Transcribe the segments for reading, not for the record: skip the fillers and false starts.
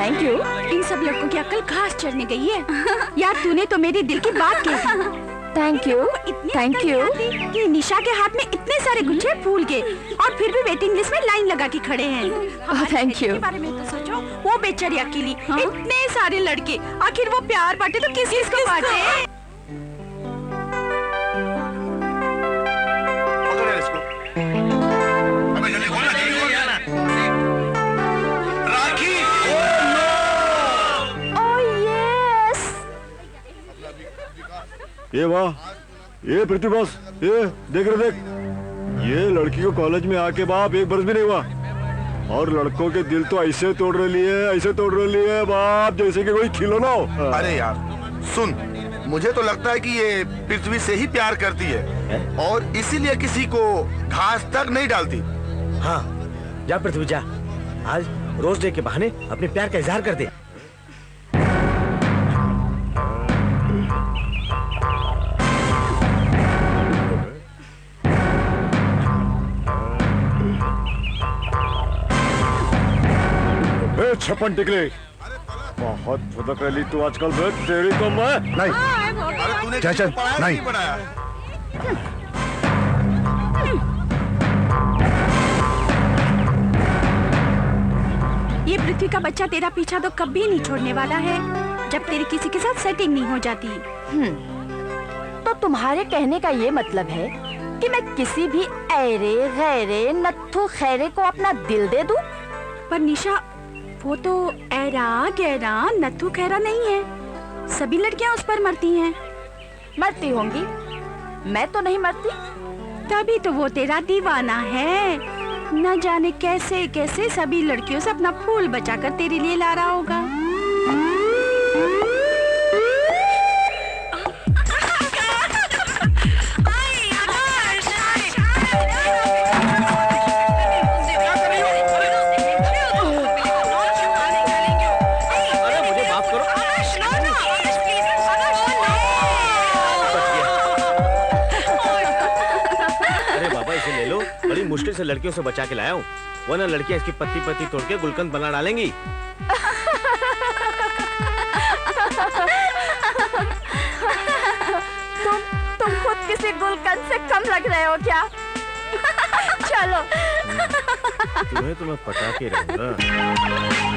Thank you. इन सब लड़कों की अक्ल घास चढ़ने गई है। यार तूने तो मेरी दिल की बात कही। Thank you, thank you. कि निशा के हाथ में इतने सारे गुच्छे फूल के और फिर भी वेटिंग लिस्ट में लाइन लगा के खड़े हैं। Thank you. बारे में तो सोचो, वो बेचारी अकेली, इतने सारे लड़के, आखिर वो प्यार बांटे तो किस को बांटे? ये वाह, ये पृथ्वी बॉस, ये देख रहे देख, ये लड़की को कॉलेज में आके बाप एक बरस भी नहीं हुआ और लड़कों के दिल तो ऐसे तोड़ रही है, ऐसे तोड़ रही है बाप, जैसे कि कोई खिलौना हो। अरे यार सुन, मुझे तो लगता है कि ये पृथ्वी से ही प्यार करती है और इसीलिए किसी को घास तक नहीं डालती। हाँ, जा पृथ्वी जा, आज रोज डे के बहाने अपने प्यार का इजहार कर दे। छप्पन टिकले, बहुत फुदक रही तू आजकल। तेरी तो मैं नहीं, चल नहीं। ये पृथ्वी का बच्चा तेरा पीछा तो कभी नहीं छोड़ने वाला है जब तेरी किसी के साथ सेटिंग नहीं हो जाती। तो तुम्हारे कहने का ये मतलब है कि मैं किसी भी ऐरे गैरे नत्थु खैरे को अपना दिल दे दूं? पर निशा, वो तो ऐरा गैरा नत्थु खैरा नहीं है। सभी लड़कियां उस पर मरती हैं। मरती होंगी, मैं तो नहीं मरती। तभी तो वो तेरा दीवाना है। न जाने कैसे कैसे सभी लड़कियों से अपना फूल बचाकर तेरे लिए ला रहा होगा। मुश्किल से लड़कियों से बचा के लाया हूँ, वरना लड़कियां इसकी पत्ती पत्ती तोड़ के गुलकंद बना डालेंगी। तुम खुद किसी गुलकंद से कम लग रहे हो क्या? चलो। तुम्हें तो मैं पटा के रहूंगा।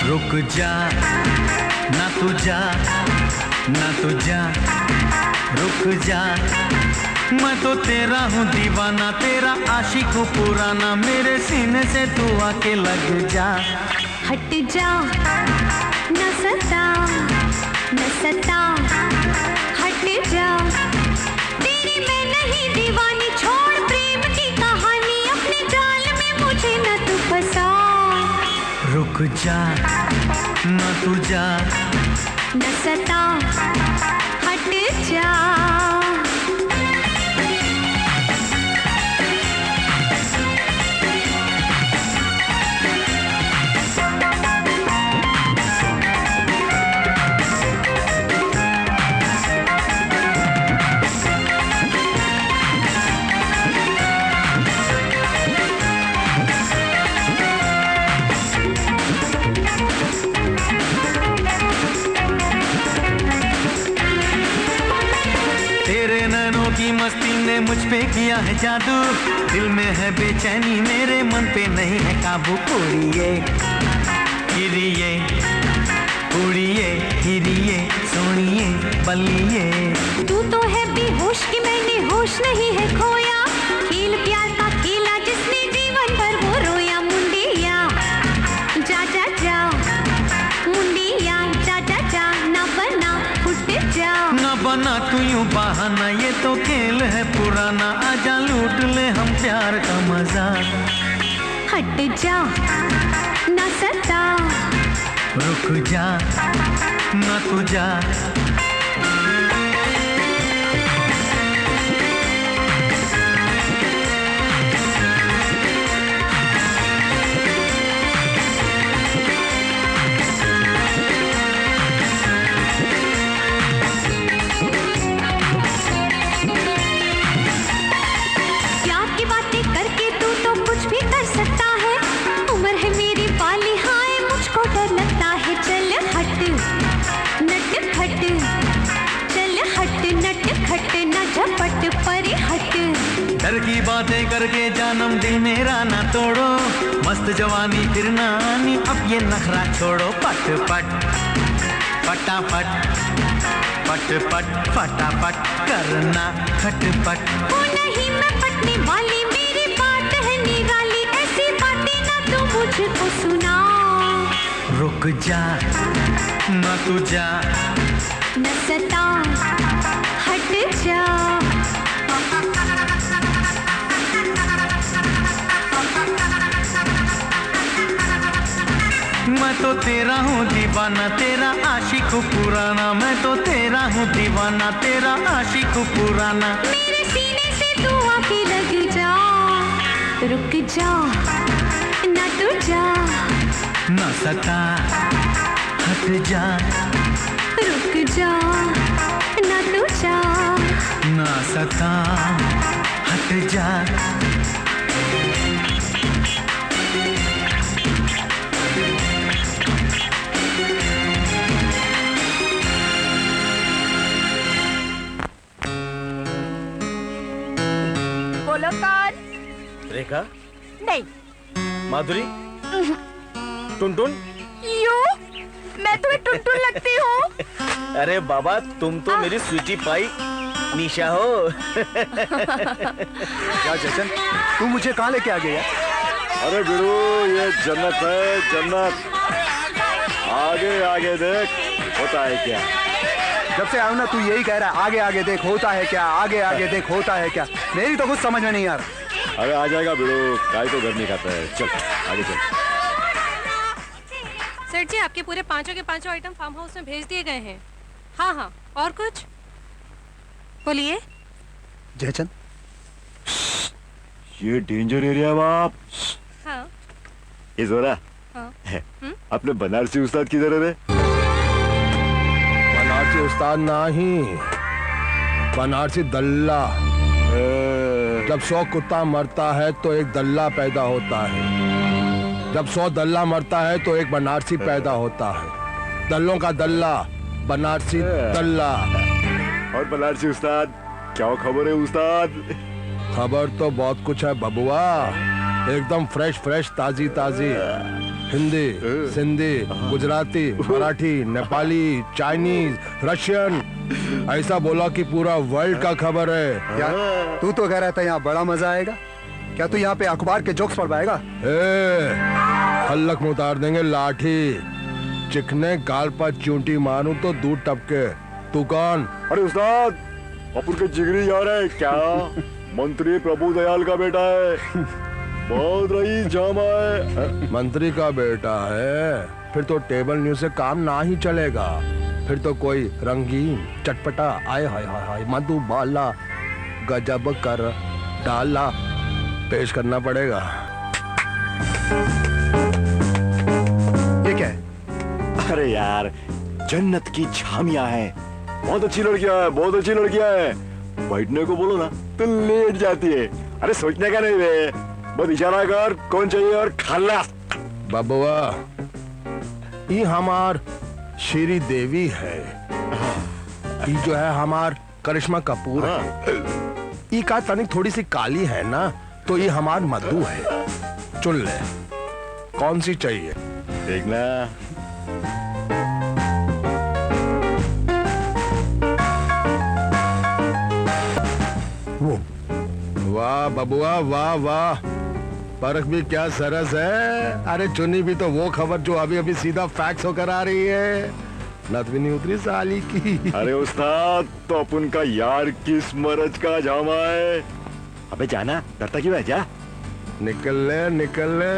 रुक जा ना तू जा, ना तू जा, रुक जा, मैं तो तेरा हूँ दीवाना, तेरा आशिक हूँ पुराना, मेरे सीने से तू आके लग जा। हट जा न सता, न सता, हट जा, तेरी मैं नहीं दीवानी, छोड़ प्रेम की कहानी, अपने जाल में मुझे न तू फंसा। रुक जा ना तू जा, न सता, हट जा। मस्ती ने मुझ पे किया है जादू, दिल में है बेचैनी, मेरे मन पे नहीं है काबू। उड़िए हिरिए, उड़िए हिरिए, सोनिए बलिए। तू तो है बेहोश कि मैंने होश नहीं है खोया, खेल प्यार का खेला जिसने जीवन भर वो रोया। मुंडिया जा जा जा, मुंडिया जा जा जा, ना बना फुट जा, ना बना तू यूं बहाना, ये तो खेल है पुराना, आजा लूट ले हम प्यार का मजा। हट जा ना सता, रुक जा ना तू जा। प्यार की बातें करके तू तो कुछ भी कर सकता है, उम्र है मेरी बाली हाय मुझको डर लगता है। चल हट नट खट, चल हट नट खट, न झपट परे हट। डर की बातें करके जानम दिल मेरा ना तोड़ो, मस्त जवानी फिर ना आनी अब ये नखरा छोड़ो। पट पट फटाफट, पट पट फटाफट करना खटपट। हो नहीं मैं पटने वाली, मेरी बात है निराली, ऐसी बातें ना तू मुझको सुना। रुक जा ना तू जा। न सता हट जा। मैं तो तेरा हूँ दीवाना, तेरा आशिक पुराना। मैं तो तेरा हूँ दीवाना, तेरा आशिक पुराना। मेरे सीने से तू आके लग जा, रुक जा ना तू जा। न सता हट जा, रुक जा ना तू जा। न सता हट जा। बोलो कौन? रेखा, नहीं। माधुरी, टुनटुन। यू मैं तुम्हें टुनटुन लगती हूँ? अरे बाबा तुम तो मेरी स्वीटी पाई निशा हो। क्या जशन, तू मुझे कहाँ लेके आ गया? अरे बिड़ू, ये जन्नत है जन्नत। आगे आगे देख होता है क्या। जब से आऊँ ना तू यही कह रहा है, आगे आगे देख होता है क्या, आगे आगे देख होता है क्या। मेरी तो कुछ समझ में नहीं आ रहा। अरे आ जाएगा बिड़ू, काय तो गर्मी खाता है। चल आगे चल। सर जी आपके पूरे पांचों के पांचों आइटम फार्म हाउस में भेज दिए गए हैं। हाँ हाँ, और कुछ बोलिए। जयचंद, ये डेंजर एरिया है बाप। हाँ ये जोरा, हाँ। अपने बनारसी उस्ताद किधर है रे? बनारसी उस्ताद नहीं, बनारसी दल्ला। जब 100 कुत्ता मरता है तो एक दल्ला पैदा होता है, जब 100 दल्ला मरता है तो एक बनारसी पैदा होता है। दल्लों का दल्ला, बनारसी दल्ला। और बनारसी उस्ताद, क्या खबर है उस्ताद? खबर तो बहुत कुछ है बबुआ, एकदम फ्रेश फ्रेश, ताजी ताजी। हिंदी, सिंधी, गुजराती, मराठी, नेपाली, चाइनीज, रशियन, ऐसा बोला कि पूरा वर्ल्ड का खबर है। यार तू तो कह रहा था यहाँ बड़ा मजा आएगा, क्या तू यहाँ पे अखबार के जोक्स पढ़ पाएगा? हल्लक में उतार देंगे लाठी, चिकने गाल पर चूंटी मारूं तो दूध टपके। तू कौन? अरे उस्ताद, अपन के जिगरी यार है क्या, मंत्री प्रभु दयाल का बेटा है, बहुत रईस जामा है। मंत्री का बेटा है, फिर तो टेबल न्यूज से काम ना ही चलेगा। फिर तो कोई रंगीन चटपटा आए हाय हाय हाय मधुबाला गजब कर डाला पेश करना पड़ेगा। ये क्या है? अरे यार, जन्नत की झामियां हैं, बहुत अच्छी लड़कियां हैं, बहुत अच्छी लड़कियां हैं। बैठने को बोलो ना तो लेट जाती है। अरे सोचने का नहीं रे, बस इशारा कर कौन चाहिए और खल्लास। बबुआ, ये हमार श्री देवी है, ये जो है हमार करिश्मा कपूर है। ये का तनिक थोड़ी सी काली है ना, तो ये हमार मधु है। चुन ले कौन सी चाहिए। देखना वो। वाह बबुआ वाह वाह, परख भी क्या सरस है। अरे चुनी भी तो वो खबर जो अभी अभी सीधा फैक्स होकर आ रही है, नत भी नहीं उतरी साली की। अरे उस्ताद, तो अपन का यार किस मरज का जामा है। अबे जाना, डरता क्यों है, जा। निकल ले निकल ले।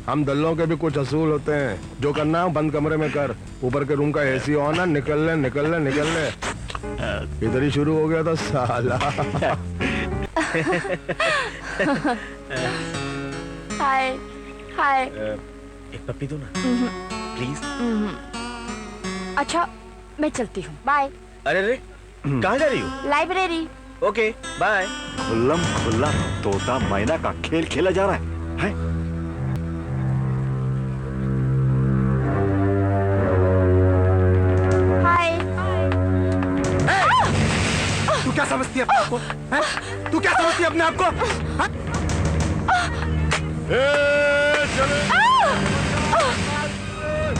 हम दल्लों के भी कुछ असूल होते हैं। जो करना है बंद कमरे में कर। ऊपर के रूम का एसी ऑन है। निकल ले निकल ले निकल ले। इधर ही शुरू हो गया था साला। हाय हाय। एक पप्पी दो ना प्लीज। अच्छा मैं चलती हूँ, बाय। अरे रे कहाँ जा रही हो? लाइब्रेरी। Okay bye. खुल्लम खुल्ला तोता मैना का खेल खेला जा रहा है? हाय। तू क्या समझती है अपने आप को? तू क्या समझती है अपने आप को?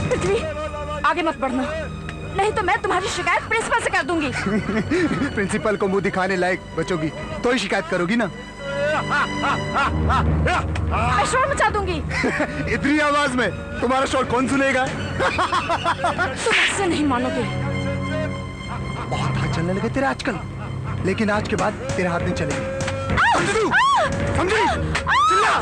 पृथ्वी आगे मत बढ़ना, नहीं तो मैं तुम्हारी शिकायत प्रिंसिपल से कर दूंगी। प्रिंसिपल को मुंह दिखाने लायक बचोगी तो ही शिकायत करोगी ना। मैं शोर मचा दूंगी। इतनी आवाज में तुम्हारा शोर कौन सुनेगा? तुम ऐसे नहीं मानोगे। बहुत हाथ चलने लगे तेरे आजकल, लेकिन आज के बाद तेरे हाथ नहीं चलेंगे। समझी? चिल्ला!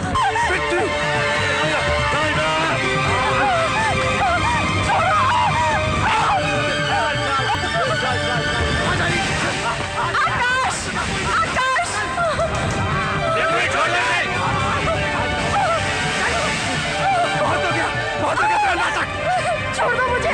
छोड़ दो मुझे।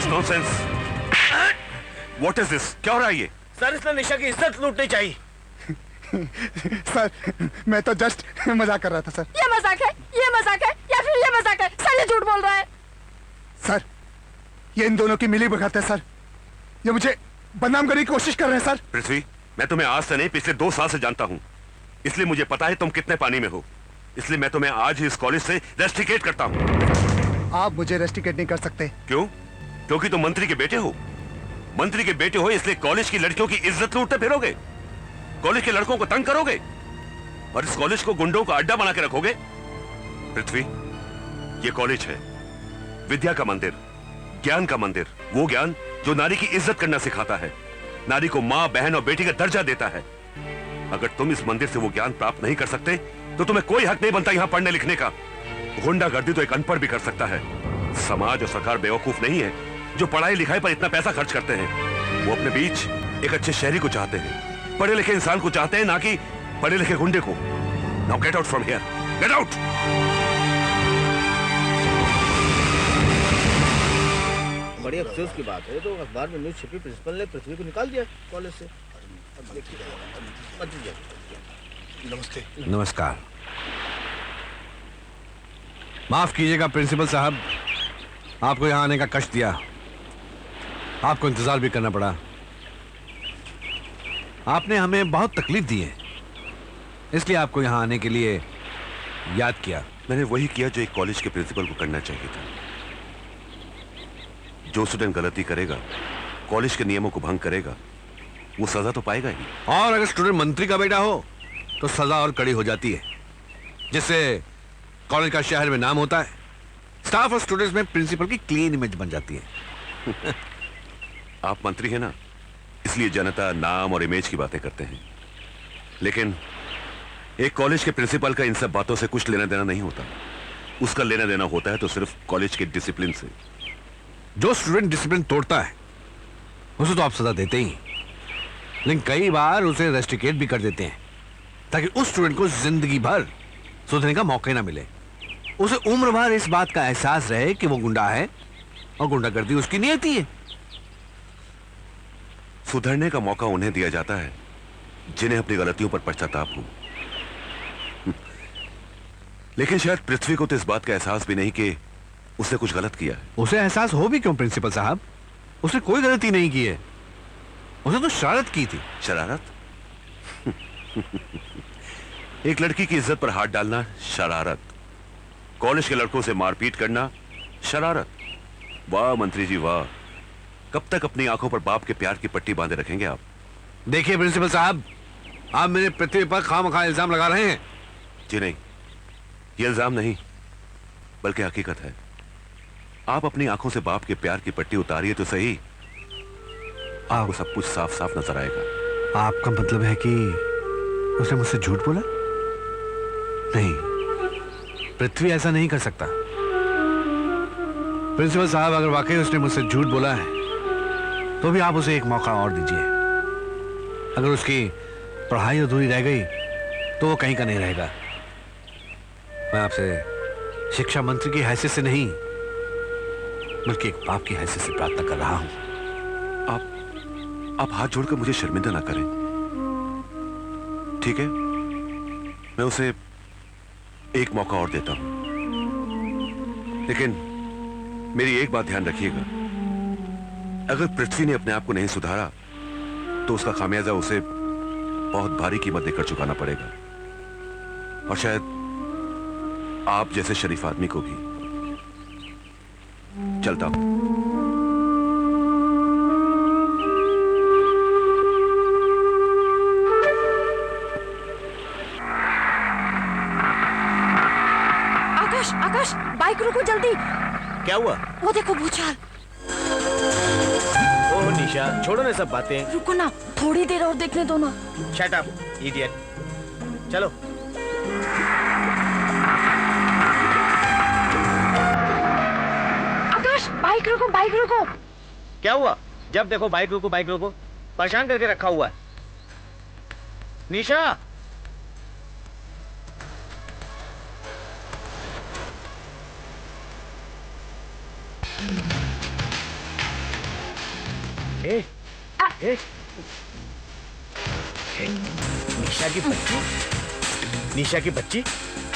नॉनसेंस। What is this? क्या हो रहा है ये? सर इसने निशा की इज्जत लूटनी चाहिए। सर मैं तो जस्ट मजाक कर रहा था सर। ये मजाक है, ये मजाक है या फिर ये मजाक है? सर ये झूठ बोल रहा है। सर ये इन दोनों की मिली भगत है सर। ये मुझे बदनाम करने की कोशिश कर रहे हैं सर। पृथ्वी, मैं तुम्हें आज से नहीं पिछले 2 साल से जानता हूँ, इसलिए मुझे पता है तुम कितने पानी में हो। इसलिए मैं तुम्हें आज ही इस कॉलेज से रेस्ट्रिकेट करता हूँ। आप मुझे रेस्ट्रिकेट नहीं कर सकते। क्यों? क्योंकि तुम मंत्री के बेटे हो। मंत्री के बेटे हो इसलिए कॉलेज की लड़कियों की इज्जत लूटते फिरोगे, कॉलेज के लड़कों को तंग करोगे और इस कॉलेज को गुंडों का अड्डा बना के रखोगे। पृथ्वी, ये कॉलेज है विद्या का मंदिर, ज्ञान का मंदिर। वो ज्ञान जो नारी की इज्जत करना सिखाता है, नारी को मां, बहन और बेटी का दर्जा देता है। अगर तुम इस मंदिर से वो ज्ञान प्राप्त नहीं कर सकते तो तुम्हें कोई हक नहीं बनता यहां पढ़ने लिखने का। गुंडागर्दी तो एक अनपढ़ भी कर सकता है। समाज और सरकार बेवकूफ नहीं है जो पढ़ाई लिखाई पर इतना पैसा खर्च करते हैं। वो अपने बीच एक अच्छे शहरी को चाहते हैं, पढ़े लिखे इंसान को चाहते हैं, ना कि पढ़े लिखे गुंडे को। Now get out from here, get out. बड़ी अफसोस की बात है, तो अखबार में न्यूज छपी, प्रिंसिपल ने पृथ्वी को निकाल दिया कॉलेज से। नमस्ते। नमस्कार। माफ कीजिएगा प्रिंसिपल साहब, आपको यहाँ आने का कष्ट दिया, आपको इंतजार भी करना पड़ा। आपने हमें बहुत तकलीफ दी है, इसलिए आपको यहाँ आने के लिए याद किया। मैंने वही किया जो एक कॉलेज के प्रिंसिपल को करना चाहिए था। जो स्टूडेंट गलती करेगा, कॉलेज के नियमों को भंग करेगा, वो सजा तो पाएगा ही। और अगर स्टूडेंट मंत्री का बेटा हो तो सजा और कड़ी हो जाती है, जिससे कॉलेज का शहर में नाम होता है, स्टाफ और स्टूडेंट्स में प्रिंसिपल की क्लीन इमेज बन जाती है। आप मंत्री हैं ना, इसलिए जनता नाम और इमेज की बातें करते हैं, लेकिन एक कॉलेज के प्रिंसिपल का इन सब बातों से कुछ लेना देना नहीं होता। उसका लेना देना होता है तो सिर्फ कॉलेज के डिसिप्लिन से। जो स्टूडेंट डिसिप्लिन तोड़ता है उसे तो आप सजा देते ही, लेकिन कई बार उसे रेस्ट्रिकेट भी कर देते हैं ताकि उस स्टूडेंट को जिंदगी भर सुधरने का मौका ही ना मिले। उसे उम्र भर इस बात का एहसास रहे कि वो गुंडा है और गुंडागर्दी उसकी नियति है। सुधरने का मौका उन्हें दिया जाता है जिन्हें अपनी गलतियों पर पश्चाताप हो। लेकिन शायद पृथ्वी को तो इस बात का एहसास भी नहीं कि उसने कुछ गलत किया है। उसे एहसास हो भी क्यों प्रिंसिपल साहब? उसने कोई गलती नहीं की है, उसने तो शरारत की थी। शरारत? एक लड़की की इज्जत पर हाथ डालना शरारत, कॉलेज के लड़कों से मारपीट करना शरारत। वाह मंत्री जी वाह, कब तक अपनी आंखों पर बाप के प्यार की पट्टी बांधे रखेंगे आप? देखिए प्रिंसिपल साहब, आप मेरे पृथ्वी पर खामखा इल्जाम लगा रहे हैं। जी नहीं, ये इल्जाम नहीं बल्कि हकीकत है। आप अपनी आंखों से बाप के प्यार की पट्टी उतारिए तो सही, आपको सब कुछ साफ साफ नजर आएगा। आपका मतलब है कि उसने मुझसे झूठ बोला? नहीं, पृथ्वी ऐसा नहीं कर सकता। प्रिंसिपल साहब, अगर वाकई उसने मुझसे झूठ बोला है तो भी आप उसे एक मौका और दीजिए। अगर उसकी पढ़ाई अधूरी रह गई तो वो कहीं का नहीं रहेगा। मैं आपसे शिक्षा मंत्री की हैसियत से नहीं बल्कि एक बाप की हैसियत से प्रार्थना कर रहा हूं। आप हाथ जोड़कर मुझे शर्मिंदा ना करें, ठीक है? मैं उसे एक मौका और देता हूं, लेकिन मेरी एक बात ध्यान रखिएगा, अगर पृथ्वी ने अपने आप को नहीं सुधारा तो उसका खामियाजा उसे बहुत भारी कीमत देकर चुकाना पड़ेगा, और शायद आप जैसे शरीफ आदमी को भी। चलता हूं। आकाश, आकाश, बाइक रोको जल्दी। क्या हुआ? वो देखो भूचाल। ओह निशा, छोड़ो ना सब बातें। रुको ना, थोड़ी देर और देखने दो ना। Shut up idiot. चलो। आकाश, बाइक रोको, बाइक रोको। क्या हुआ? जब देखो बाइक रोको, बाइक रोको, परेशान करके रखा हुआ है। निशा, निशा की बच्ची,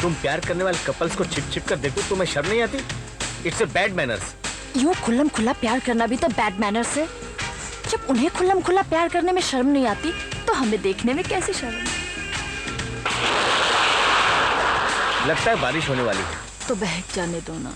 तुम प्यार करने वाले कपल्स को छिप छिप कर देखो, तुम्हें शर्म नहीं आती? It's a bad manners. यूं खुल्लम खुल्ला प्यार करना भी तो बैड मैनर्स है। जब उन्हें खुल्लम खुल्ला प्यार करने में शर्म नहीं आती तो हमें देखने में कैसी शर्म? लगता है बारिश होने वाली है। तो बहक जाने दो ना।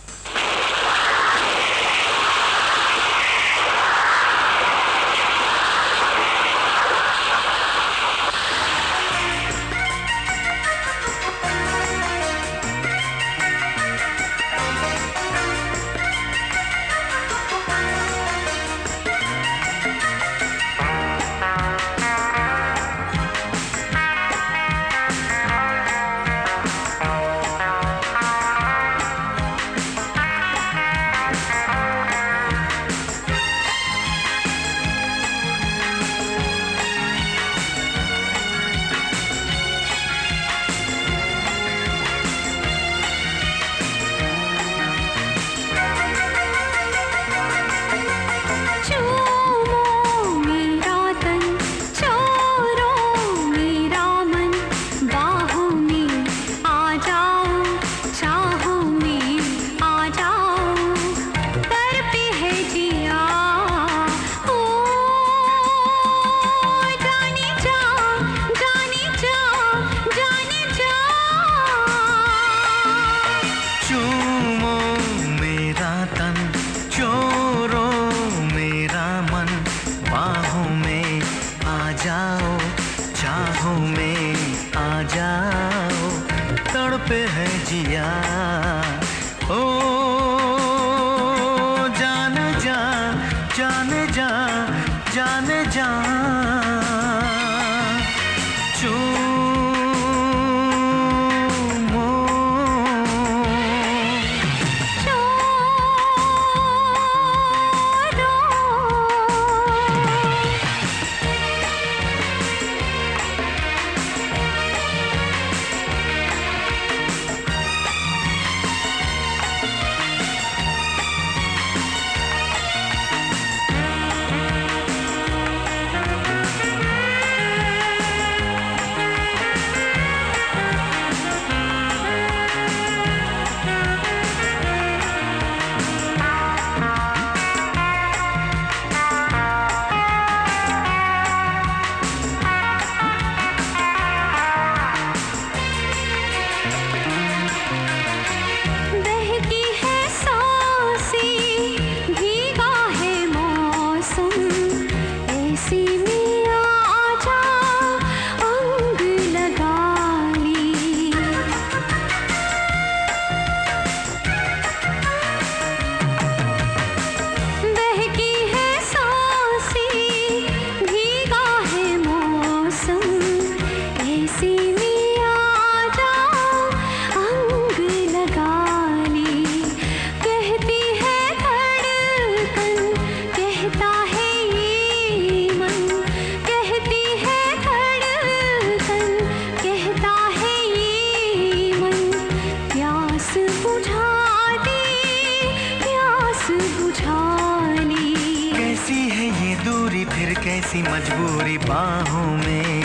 ऐसी मजबूरी बाहों में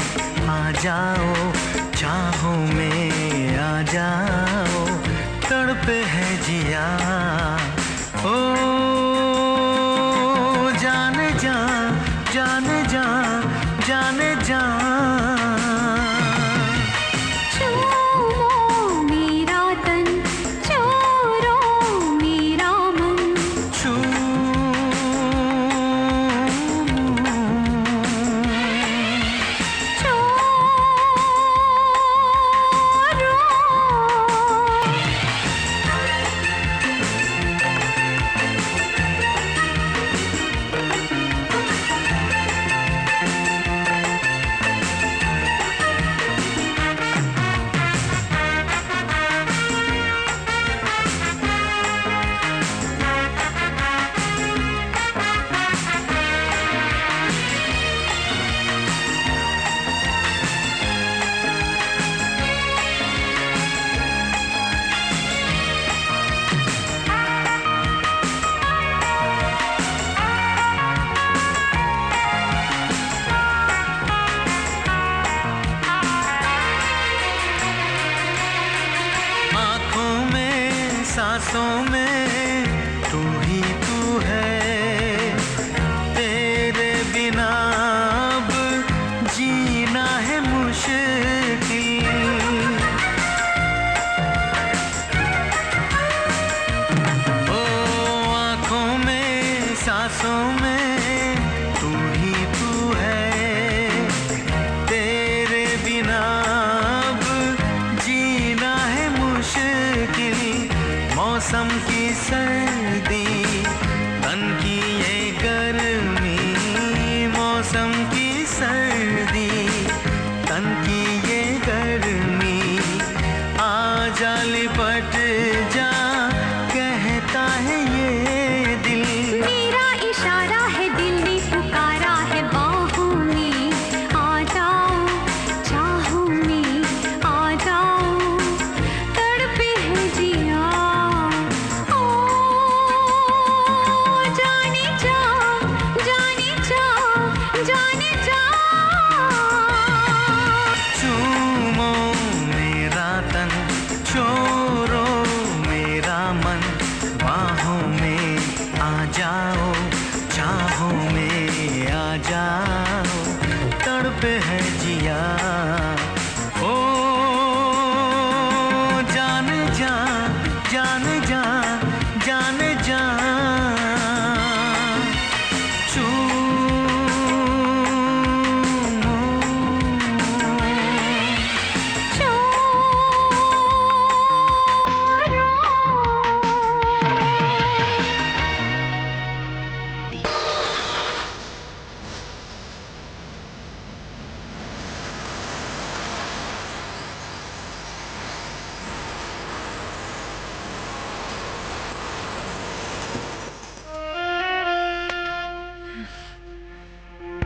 आ जाओ, चाहों में आ जाओ, तड़पे है जिया ओ जाने जा, जाने जा, जाने जा। सांसों में तू ही तू है, तेरे बिना अब जीना है मुश्किल। ओ आँखों में सांसों में तू ही तू है, तेरे बिना अब जीना है मुश्किल। मौसम की सर्दी, तन की ये गर्मी, मौसम की सर्दी, तन की ये गर्मी, आ जा लिपट जा, कहता है ये दिल। मेरा इशारा है, दिल ने पुकारा है बाहों में आ जाओ, चाहों में आ जाओ, तड़पे है जिया जाओ, चाहों में आ जाओ, तड़पे है जिया ओ जाने जा, जाने जा, जाने जा।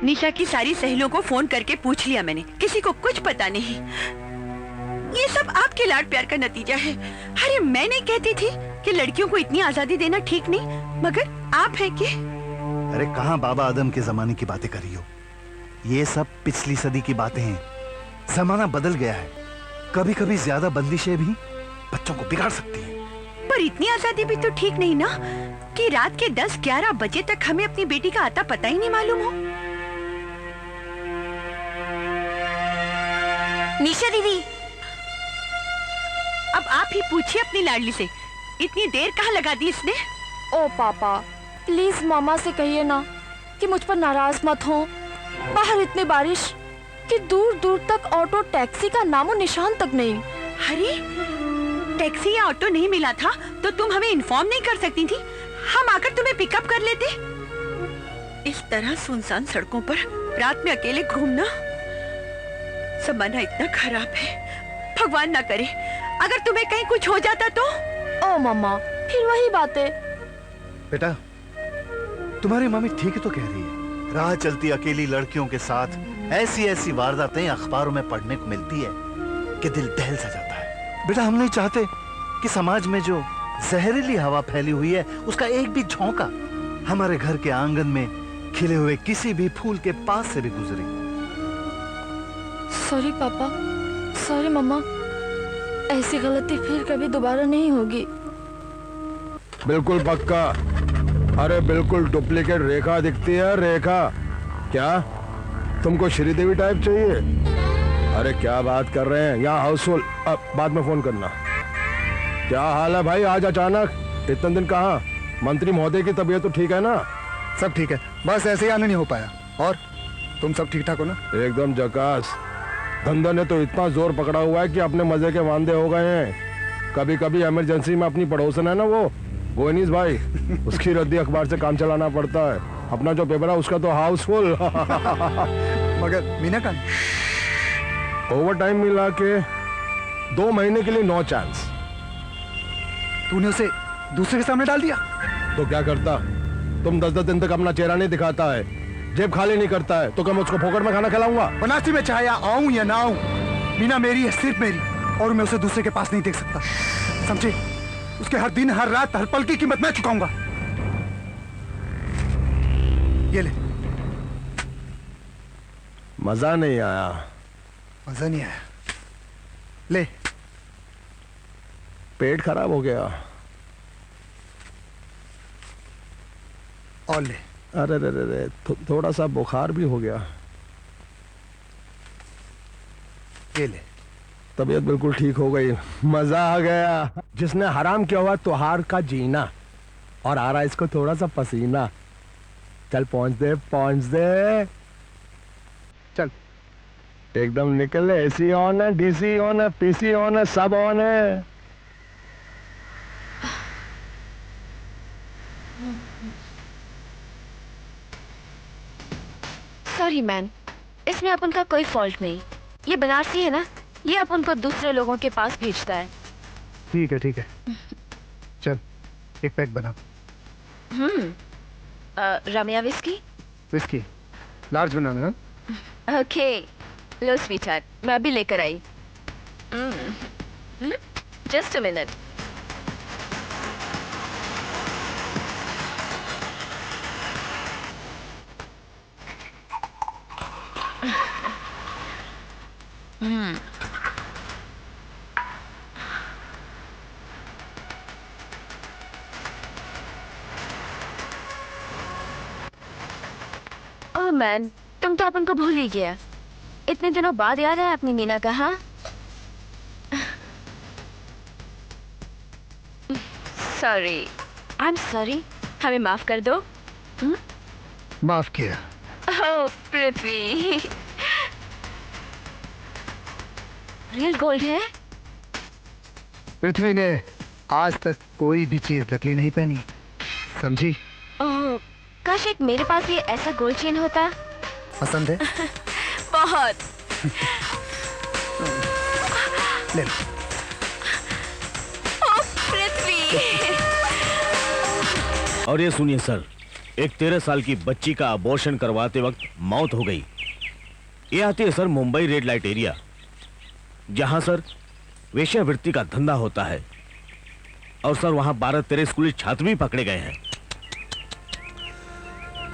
निशा की सारी सहेलियों को फोन करके पूछ लिया मैंने, किसी को कुछ पता नहीं। ये सब आपके लाड प्यार का नतीजा है। अरे मैं नहीं कहती थी कि लड़कियों को इतनी आजादी देना ठीक नहीं, मगर आप हैं कि? अरे कहाँ बाबा आदम के जमाने की बातें कर रही हो? ये सब पिछली सदी की बातें हैं। जमाना बदल गया है। कभी कभी ज्यादा बंदिशें भी बच्चों को बिगाड़ सकती हैं। पर इतनी आजादी भी तो ठीक नहीं ना कि रात के 10-11 बजे तक हमें अपनी बेटी का आता पता ही नहीं मालूम हो। निशा दीदी, अब आप ही पूछिए अपनी लाडली से, इतनी देर कहाँ लगा दी इसने? ओ पापा, प्लीज मामा से कहिए ना कि मुझ पर नाराज मत हो। बाहर इतनी बारिश कि दूर दूर तक ऑटो टैक्सी का नामो निशान तक नहीं। अरे टैक्सी या ऑटो नहीं मिला था तो तुम हमें इन्फॉर्म नहीं कर सकती थी? हम आकर तुम्हें पिकअप कर लेते। इस तरह सुनसान सड़कों पर रात में अकेले घूमना, जमाना इतना खराब है। भगवान ना करे अगर तुम्हें कहीं कुछ हो जाता तो। ओ मम्मा, फिर वही बातें। बेटा, तुम्हारी मम्मी ठीक ही तो कह रही है। राह चलती अकेली लड़कियों के साथ ऐसी ऐसी वारदातें अखबारों में पढ़ने को मिलती है कि दिल दहल सा जाता है। बेटा, हम नहीं चाहते कि समाज में जो जहरीली हवा फैली हुई है उसका एक भी झोंका हमारे घर के आंगन में खिले हुए किसी भी फूल के पास से भी गुजरी। सॉरी पापा, सॉरी मम्मा, ऐसी गलती फिर कभी दोबारा नहीं होगी। बिल्कुल पक्का। अरे बिल्कुल डुप्लीकेट रेखा दिखती है, रेखा। क्या तुमको श्रीदेवी टाइप चाहिए? अरे क्या बात कर रहे हैं, यहाँ हाउसफुल। अब बाद में फोन करना। क्या हाल है भाई, आज अचानक? इतने दिन कहाँ? मंत्री महोदय की तबीयत तो ठीक है ना? सब ठीक है, बस ऐसे ही आने नहीं हो पाया। और तुम सब ठीक ठाक हो ना? एकदम झकास। धंधा ने तो इतना जोर पकड़ा हुआ है कि अपने मजे के वांदे हो गए हैं। कभी कभी इमरजेंसी में अपनी पड़ोसन है ना वो गोयनीस भाई, उसकी रद्दी अखबार से काम चलाना पड़ता है। अपना जो पेपर है उसका तो हाउसफुल। मगर मीना का ओवर टाइम मिला के 2 महीने के लिए नो चांस। तूने उसे दूसरे के सामने डाल दिया? तो क्या करता? तुम 10-10 दिन तक अपना चेहरा नहीं दिखाता है, जेब खाली नहीं करता है, तो क्या मैं उसको फोकट में खाना खिलाऊंगा? बनारसी में चाहे आऊं या ना आऊं, मीना मेरी है, सिर्फ मेरी, और मैं उसे दूसरे के पास नहीं देख सकता, समझे? उसके हर दिन, हर रात, हर पल की कीमत मैं चुकाऊंगा। ये ले। मजा नहीं आया। मजा नहीं आया? ले। पेट खराब हो गया। और ले। अरे रे रे रे, थोड़ा सा बुखार भी हो गया। ये ले। तबीयत बिल्कुल ठीक हो गई, मजा आ गया। जिसने हराम किया हुआ त्योहार का जीना, और आ रहा इसको थोड़ा सा पसीना। चल पहुंच दे, पहुंच दे। चल एकदम निकल। एसी ऑन है, डीसी ऑन है, पीसी ऑन है, सब ऑन है। सॉरी मैन, इसमें अपन का कोई फॉल्ट नहीं। ये बनारसी है ना, ये अपन को दूसरे लोगों के पास भेजता है। ठीक है ठीक है, चल एक पैक बना। रमिया विस्की? विस्की लार्ज बनाना। ओके, लो स्वीट हार्ट, मैं अभी लेकर आई। Just a minute. Oh man, तुम तो अपन को भूल ही गया। इतने दिनों बाद याद है अपनी मीना का? हाँ, सॉरी, आई एम सॉरी, हमें माफ कर दो। माफ किया। ओह पृथ्वी, रियल गोल्ड है? पृथ्वी ने आज तक कोई भी चीज नकली नहीं पहनी, समझी? ओह, काश एक मेरे पास भी ऐसा गोल्ड चेन होता। पसंद है? बहुत। ले लो। ओह पृथ्वी। और ये सुनिए सर, एक 13 साल की बच्ची का अबॉर्शन करवाते वक्त मौत हो गई। ये आती है sir Mumbai red light area, जहां सर वेश्यावृत्ति का धंधा होता है। और सर वहां 12-13 स्कूली छात्र भी पकड़े गए हैं।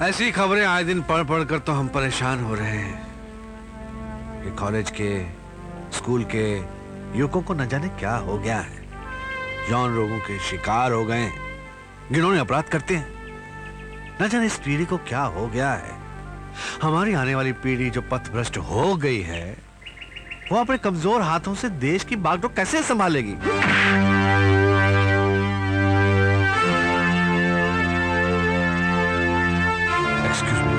ऐसी खबरें आए दिन पढ़ पढ़ कर तो हम परेशान हो रहे हैं कि कॉलेज के, स्कूल के युवकों को न जाने क्या हो गया है। यौन रोगों के शिकार हो गए, घिनौने अपराध करते हैं। न जाने इस पीढ़ी को क्या हो गया है। हमारी आने वाली पीढ़ी जो पथभ्रष्ट हो गई है, वो अपने कमजोर हाथों से देश की बागडोर कैसे संभालेगी? Excuse me.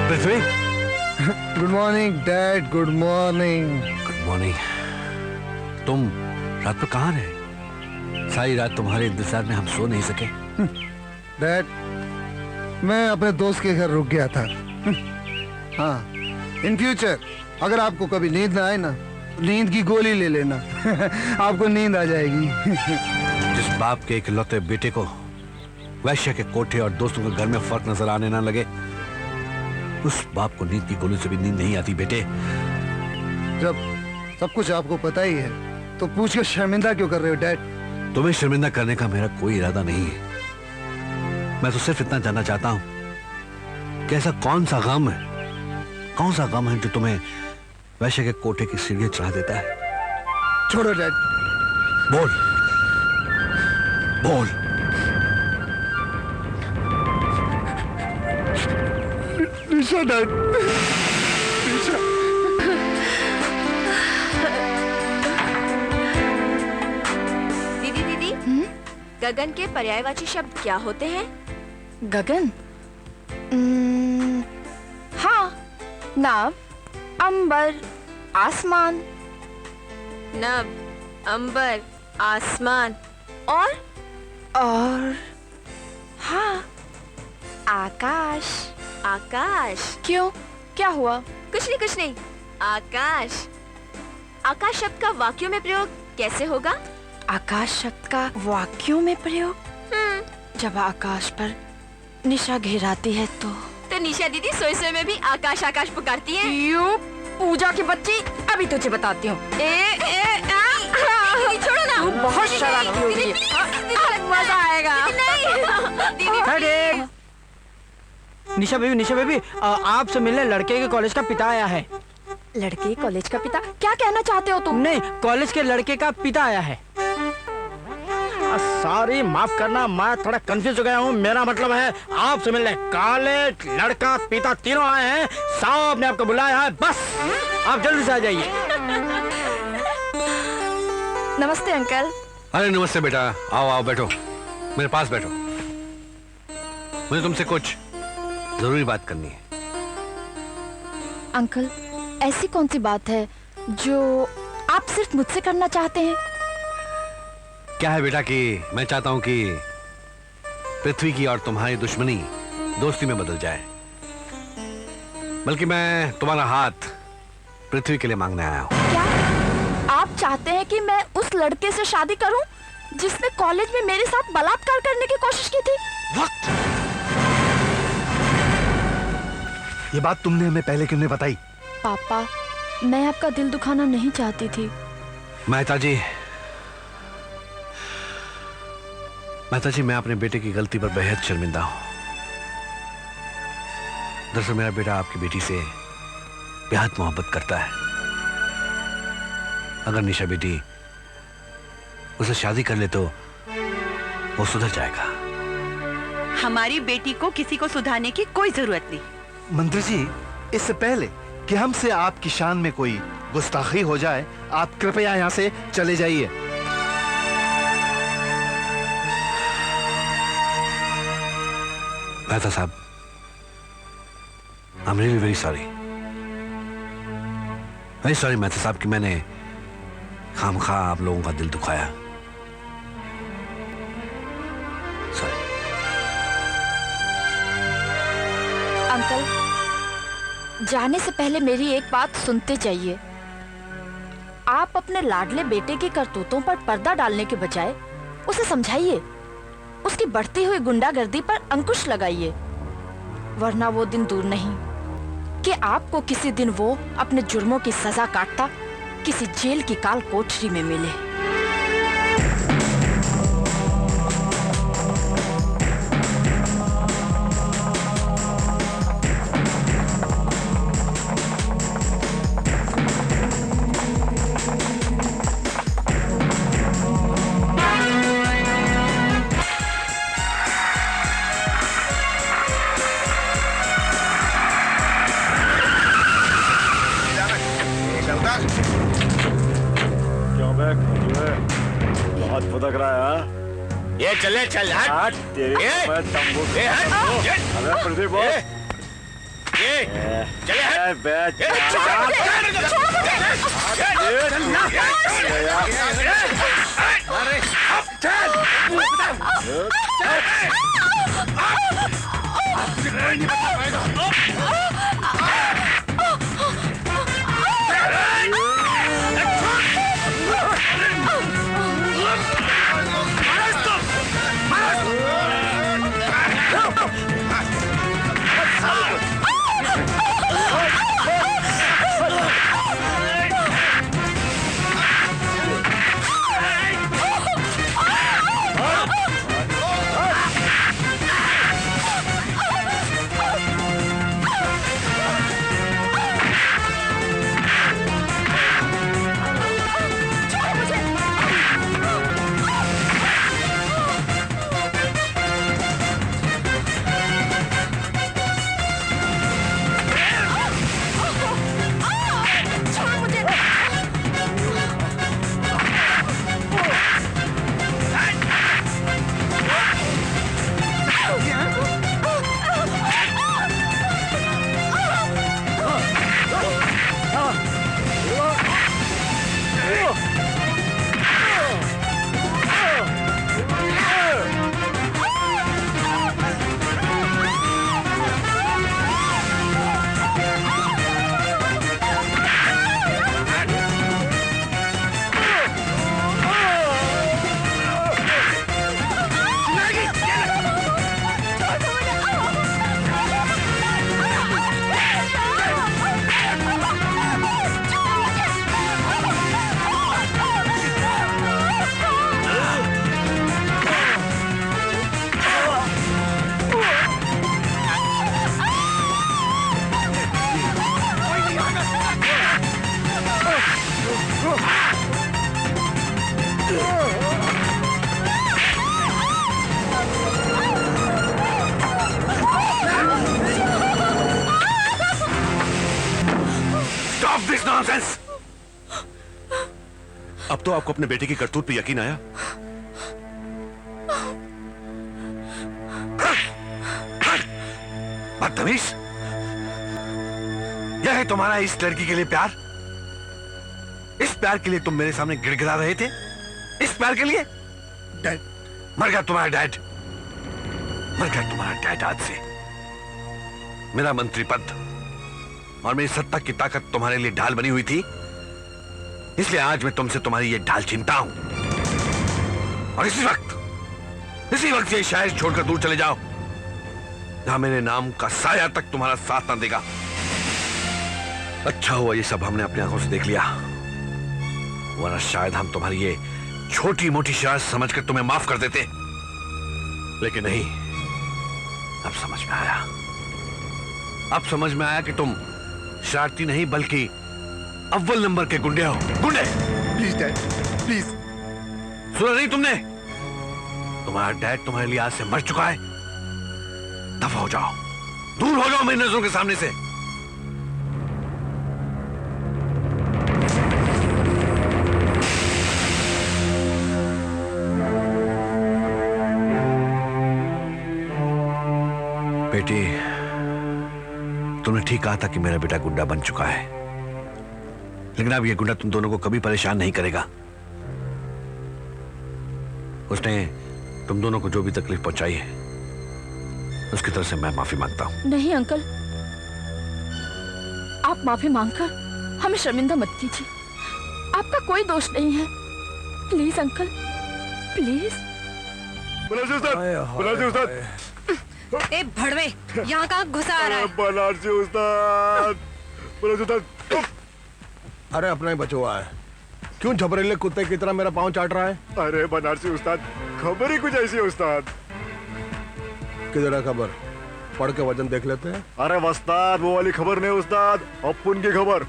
Prithvi. Good morning dad, good morning. Good morning. तुम रात को कहाँ रहे? सारी रात तुम्हारे इंतजार में हम सो नहीं सके। डैड, मैं अपने दोस्त के घर रुक गया था। हाँ, इन फ्यूचर अगर आपको कभी नींद ना आए ना, नींद की गोली ले लेना। आपको नींद आ जाएगी। जिस बाप के इकलौते बेटे को वैश्य के कोठे और दोस्तों के घर में फर्क नजर आने ना लगे, उस बाप को नींद की गोली से भी नींद नहीं आती बेटे। जब सब कुछ आपको पता ही है तो पूछ के शर्मिंदा क्यों कर रहे हो डैड? तुम्हें शर्मिंदा करने का मेरा कोई इरादा नहीं है। मैं तो सिर्फ इतना जानना चाहता हूं कि ऐसा कौन सा गम है जो तुम्हें वैश्य के कोठे की सीढ़ियां चढ़ा देता है? छोड़ो डैड। बोल बोल। निशा डैड, निशा। दीदी गगन के पर्यायवाची शब्द क्या होते हैं? गगन? हाँ, नाव, अंबर, आसमान। नभ, अंबर, आसमान और हाँ, आकाश। आकाश। क्यों, क्या हुआ? कुछ नहीं। आकाश। आकाश शब्द का वाक्यों में प्रयोग कैसे होगा? आकाश शब्द का वाक्यों में प्रयोग? जब आकाश पर निशा घेराती है तो निशा दीदी सोए में भी आकाश आकाश पुकारती है। यू पूजा की बच्ची, अभी तुझे बताती हूँ। छोड़ो ना, तू बहुत शरारती हो गई है। मजा आएगा। निशा बेबी, आपसे मिलने लड़के के कॉलेज का पिता आया है। लड़के कॉलेज का पिता? क्या कहना चाहते हो तुम? नहीं, कॉलेज के लड़के का पिता आया है। सॉरी, माफ करना, मैं थोड़ा कंफ्यूज हो गया हूँ। मेरा मतलब है आपसे मिलने कॉलेज, लड़का, पिता तीनों आए हैं। साहब ने आपको बुलाया है, बस आप जल्दी से आ जाइए। नमस्ते अंकल। अरे नमस्ते बेटा, आओ बैठो, मेरे पास बैठो। मुझे तुमसे कुछ जरूरी बात करनी है। अंकल, ऐसी कौन सी बात है जो आप सिर्फ मुझसे करना चाहते हैं? क्या है बेटा कि मैं चाहता हूं कि पृथ्वी की और तुम्हारी दुश्मनी दोस्ती में बदल जाए। बल्कि मैं तुम्हारा हाथ पृथ्वी के लिए मांगने आया हूं। क्या आप चाहते हैं कि मैं उस लड़के से शादी करूं जिसने कॉलेज में मेरे साथ बलात्कार करने की कोशिश की थी? वक्त। ये बात तुमने हमें पहले क्यों नहीं बताई? पापा, मैं आपका दिल दुखाना नहीं चाहती थी। मेहता जी, मैं अपने बेटे की गलती पर बेहद शर्मिंदा हूं। दरअसल मेरा बेटा आपकी बेटी से बेहद मोहब्बत करता है। अगर निशा बेटी उसे शादी कर ले तो वो सुधर जाएगा। हमारी बेटी को किसी को सुधारने की कोई जरूरत नहीं। मंत्री जी, इससे पहले कि हमसे आपकी शान में कोई गुस्ताखी हो जाए, आप कृपया यहाँ से चले जाइए। मेहता साहब, I am really very sorry Mehta साहब कि मैंने खामखा आप लोगों का दिल दुखाया। सॉरी। अंकल, जाने से पहले मेरी एक बात सुनते जाइए। आप अपने लाडले बेटे की करतूतों पर पर्दा डालने के बजाय उसे समझाइए, उसकी बढ़ती हुई गुंडागर्दी पर अंकुश लगाइए, वरना वो दिन दूर नहीं कि आपको किसी दिन वो अपने जुर्मों की सजा काटता किसी जेल की काल कोठरी में मिले। बहुत फुदक रहा है। ये चले चल हट। तेरे तंबू। अरे प्रदीप ये चले हट। नॉनसेंस। अब तो आपको अपने बेटे की करतूत पे यकीन आया? बदतमीज, यह है तुम्हारा इस लड़की के लिए प्यार? इस प्यार के लिए तुम मेरे सामने गिड़गिड़ा रहे थे? इस प्यार के लिए? डैड, मर गया तुम्हारा डैड, मर गया तुम्हारा डैड आज से। मेरा मंत्री पद और मेरी सत्ता की ताकत तुम्हारे लिए ढाल बनी हुई थी, इसलिए आज मैं तुमसे तुम्हारी ये ढाल छीनता हूं। और इसी वक्त ये शहर छोड़कर दूर चले जाओ, जहां मेरे नाम का साया तक तुम्हारा साथ ना देगा। अच्छा हुआ ये सब हमने अपनी आंखों से देख लिया, वरना शायद हम तुम्हारी ये छोटी मोटी शरारत समझकर तुम्हें माफ कर देते, लेकिन नहीं। अब समझ में आया, अब समझ में आया कि तुम शरारती नहीं बल्कि अव्वल नंबर के गुंडे हो। गुंडे। Please dad, please. सुना नहीं तुमने? तुम्हारा डैड तुम्हारे लिए आज से मर चुका है। दफा हो जाओ, दूर हो जाओ मेरी नजरों के सामने से। बेटी, तुमने ठीक कहा था कि मेरा बेटा गुंडा बन चुका है, लेकिन अब यह गुंडा तुम दोनों को कभी परेशान नहीं करेगा। उसने तुम दोनों को जो भी तकलीफ पहुंचाई है, उसकी तरफ से मैं माफी मांगता हूं। नहीं अंकल, आप माफी मांगकर हमें शर्मिंदा मत कीजिए। आपका कोई दोष नहीं है। Please uncle, please. बनारसी उस्ताद। ए भड़वे, यहाँ कहाँ घुसा आ रहा है? बनारसी उस्ताद। अरे अपना ही बचवा है, क्यों झबरेले कुत्ते की तरह मेरा पाँव चाट रहा है? अरे बनारसी उस्ताद, खबर ही कुछ ऐसी है उस्ताद। किधर है खबर? पढ़ के वजन देख लेते हैं। अरे उस्ताद, वो वाली खबर नहीं उस्ताद, अपुन की खबर।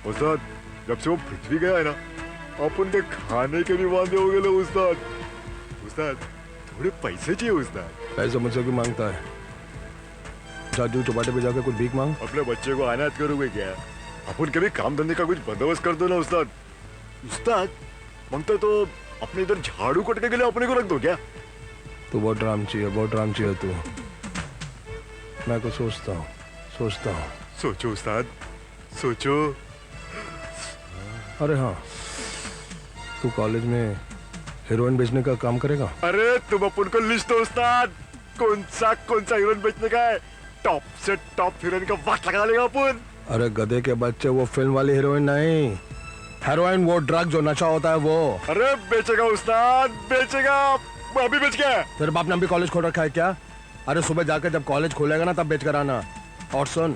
उस्ताद, जब से वो पृथ्वी गया है ना, अपुन के खाने के भी वादे हो गए उस्ताद। उस्ताद, थोड़े पैसे चाहिए उस्ताद। पैसे मुझसे क्यों मांगता है? जादू चौपाटे पे जाकर कुछ भीख मांग। अपने बच्चे को अनाथ करोगे क्या? अपन कभी काम धंधे का कुछ बंदोबस्त कर दो ना उस्ताद। उस्ताद, मांगते तो अपने इधर झाड़ू कटने के लिए अपने को रख दो क्या? तू बहुत रामची है, बहुत रामची है तू। मैं कुछ सोचता हूँ। सोचो उस्ताद, सोचो। अरे हाँ, तू कॉलेज में हीरोइन बेचने का काम करेगा? अरे तुम अपन को लिस्ट दो उस्ताद, कौन सा हीरोइन बेचने का है, टॉप से टॉप हीरोइन का वाट लगा लेगा अपन। अरे गधे के बच्चे, वो फिल्म वाली हीरोइन नहीं, हेरोइन, वो ड्रग जो नशा होता है वो। अरे बेचेगा उस्ताद, बेचेगा। अभी बेच गया। तेरे बाप ने अभी कॉलेज खोल रखा है क्या? अरे सुबह जाकर जब कॉलेज खोलेगा ना तब बेच कर आना। और सुन,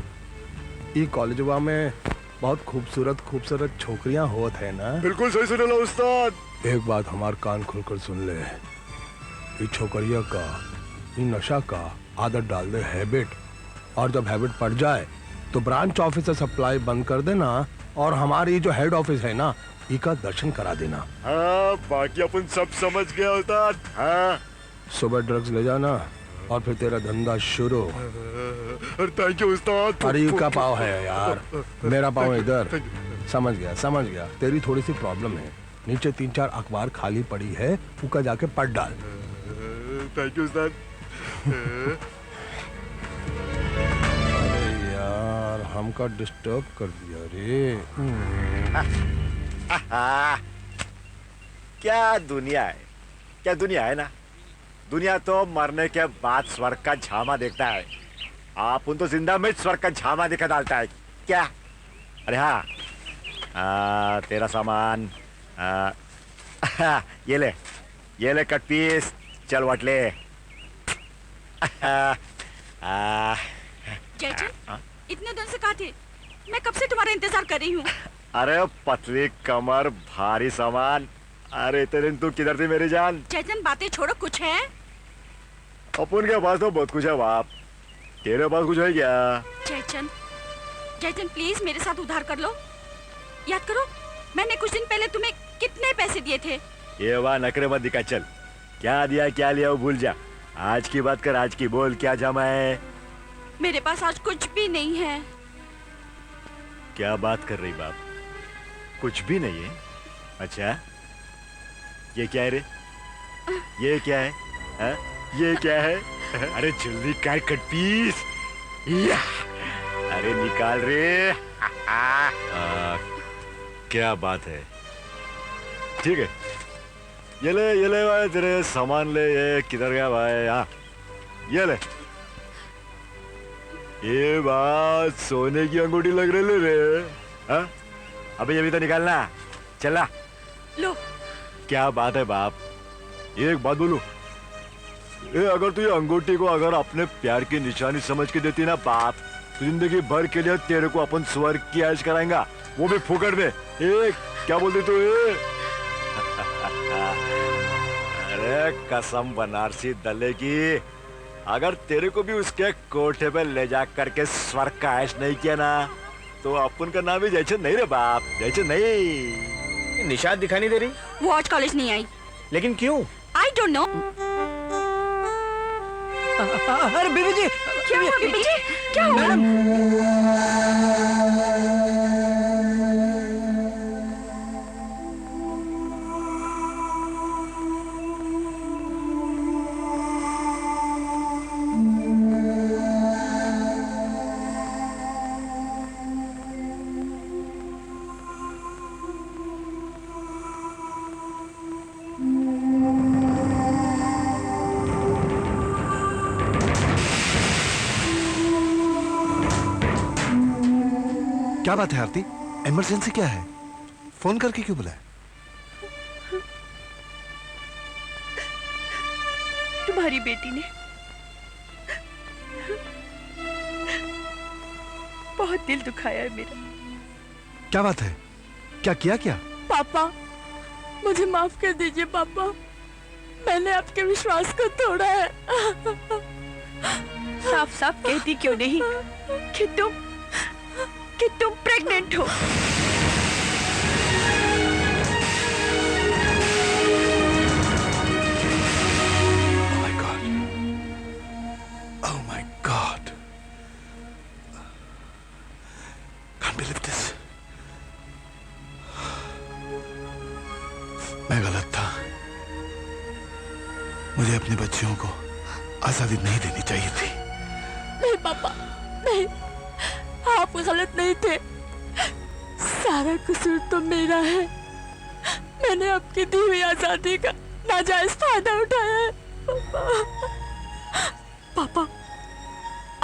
ये कॉलेजवा में बहुत खूबसूरत छोकरियां होत है ना? बिल्कुल सही सुन लो उस्ताद। एक बात हमार कान खोलकर सुन ले, ये छोकरिया का, ये नशा का आदत डाल दे, हैबिट। और जब हैबिट पड़ जाए तो ब्रांच ऑफिस से सप्लाई बंद कर देना और हमारी जो हेड ऑफिस है ना, इसका दर्शन करा देना। हाँ, बाकी अपन सब समझ गया उस्ताद। हाँ, सुबह ड्रग्स ले जाना और फिर तेरा धंधा शुरू। थैंक यू उस्ताद। अरे का पाव है यार, मेरा पाव इधर। समझ गया। तेरी थोड़ी सी प्रॉब्लम है, नीचे 3-4 अखबार खाली पड़ी है, उका जाके पढ़ डाल। थैंक यू उस्ताद। अरे यार, हमका डिस्टर्ब कर दिया रे। क्या दुनिया है ना। दुनिया तो मरने के बाद स्वर्ग का झामा देखता है, आप उन तो जिंदा में स्वर्ग का झामा दिखा डालता है क्या? अरे हाँ, तेरा सामान ये ले कट पीस, चल वट ले। जयचंद, इतने दिन से कहाँ थे? मैं कब से तुम्हारा इंतजार कर रही हूँ। अरे पतली कमर, भारी सामान। अरे तेरे तू किधर थी मेरी जान? जयचंद, बातें छोड़ो, कुछ है? अपन के पास तो बहुत कुछ है बाप, तेरे पास कुछ है क्या? जयचंद प्लीज मेरे साथ उधार कर लो। याद करो, मैंने कुछ दिन पहले तुम्हें कितने पैसे दिए थे। ये वाह नखरे मत दिखा, चल क्या दिया क्या लिया वो भूल जा। आज की बात कर, आज की बोल, क्या जमा है? मेरे पास आज कुछ भी नहीं है। क्या बात कर रही बाप? कुछ भी नहीं है। अच्छा, ये क्या है रे? ये क्या है? हा? ये क्या है? अरे जल्दी कर कट पीस। या! अरे निकाल रे। क्या बात है। ठीक है, ये ले भाई, तेरे सामान ले। ये किधर गया भाई? हाँ, ये ले। ये बात सोने की अंगूठी लग रही रे। हाँ, अबे ये भी तो निकालना। चला लो। क्या बात है बाप। एक बात बोलूं, ये अगर तू ये अंगूठी को अगर अपने प्यार की निशानी समझ के देती ना बाप, तो जिंदगी भर के लिए तेरे को अपन स्वर्ग की ऐश कराएंगा, वो भी फुकट में। क्या बोलती तू? अरे कसम बनारसी दले की, अगर तेरे को भी उसके कोठे पे ले जा करके स्वर्ग का ऐश नहीं किया ना, तो अपन का नाम भी जैसे नहीं रे बाप, जैसे नहीं। निशाद दिखाई नहीं दे रही? वो आज कॉलेज नहीं आई। लेकिन क्यों? I don't know. अरे बीबी जी, क्या हुआ बीबी जी? क्या हुआ? क्या बात है आरती? इमरजेंसी क्या है? फोन करके क्यों बुलाया? तुम्हारी बेटी ने बहुत दिल दुखाया है मेरा। क्या बात है? क्या किया क्या? पापा, मुझे माफ कर दीजिए पापा, मैंने आपके विश्वास को तोड़ा है। साफ साफ कहती क्यों नहीं कि तुम प्रेग्नेंट हो? Oh my God. Can't believe this. मैं गलत था। मुझे अपने बच्चियों को आजादी नहीं देनी चाहिए थी। नहीं पापा, नहीं, आप गलत नहीं थे। सारा कसूर तो मेरा है। मैंने आपकी दी हुई आजादी का नाजायज फायदा उठाया है। पापा,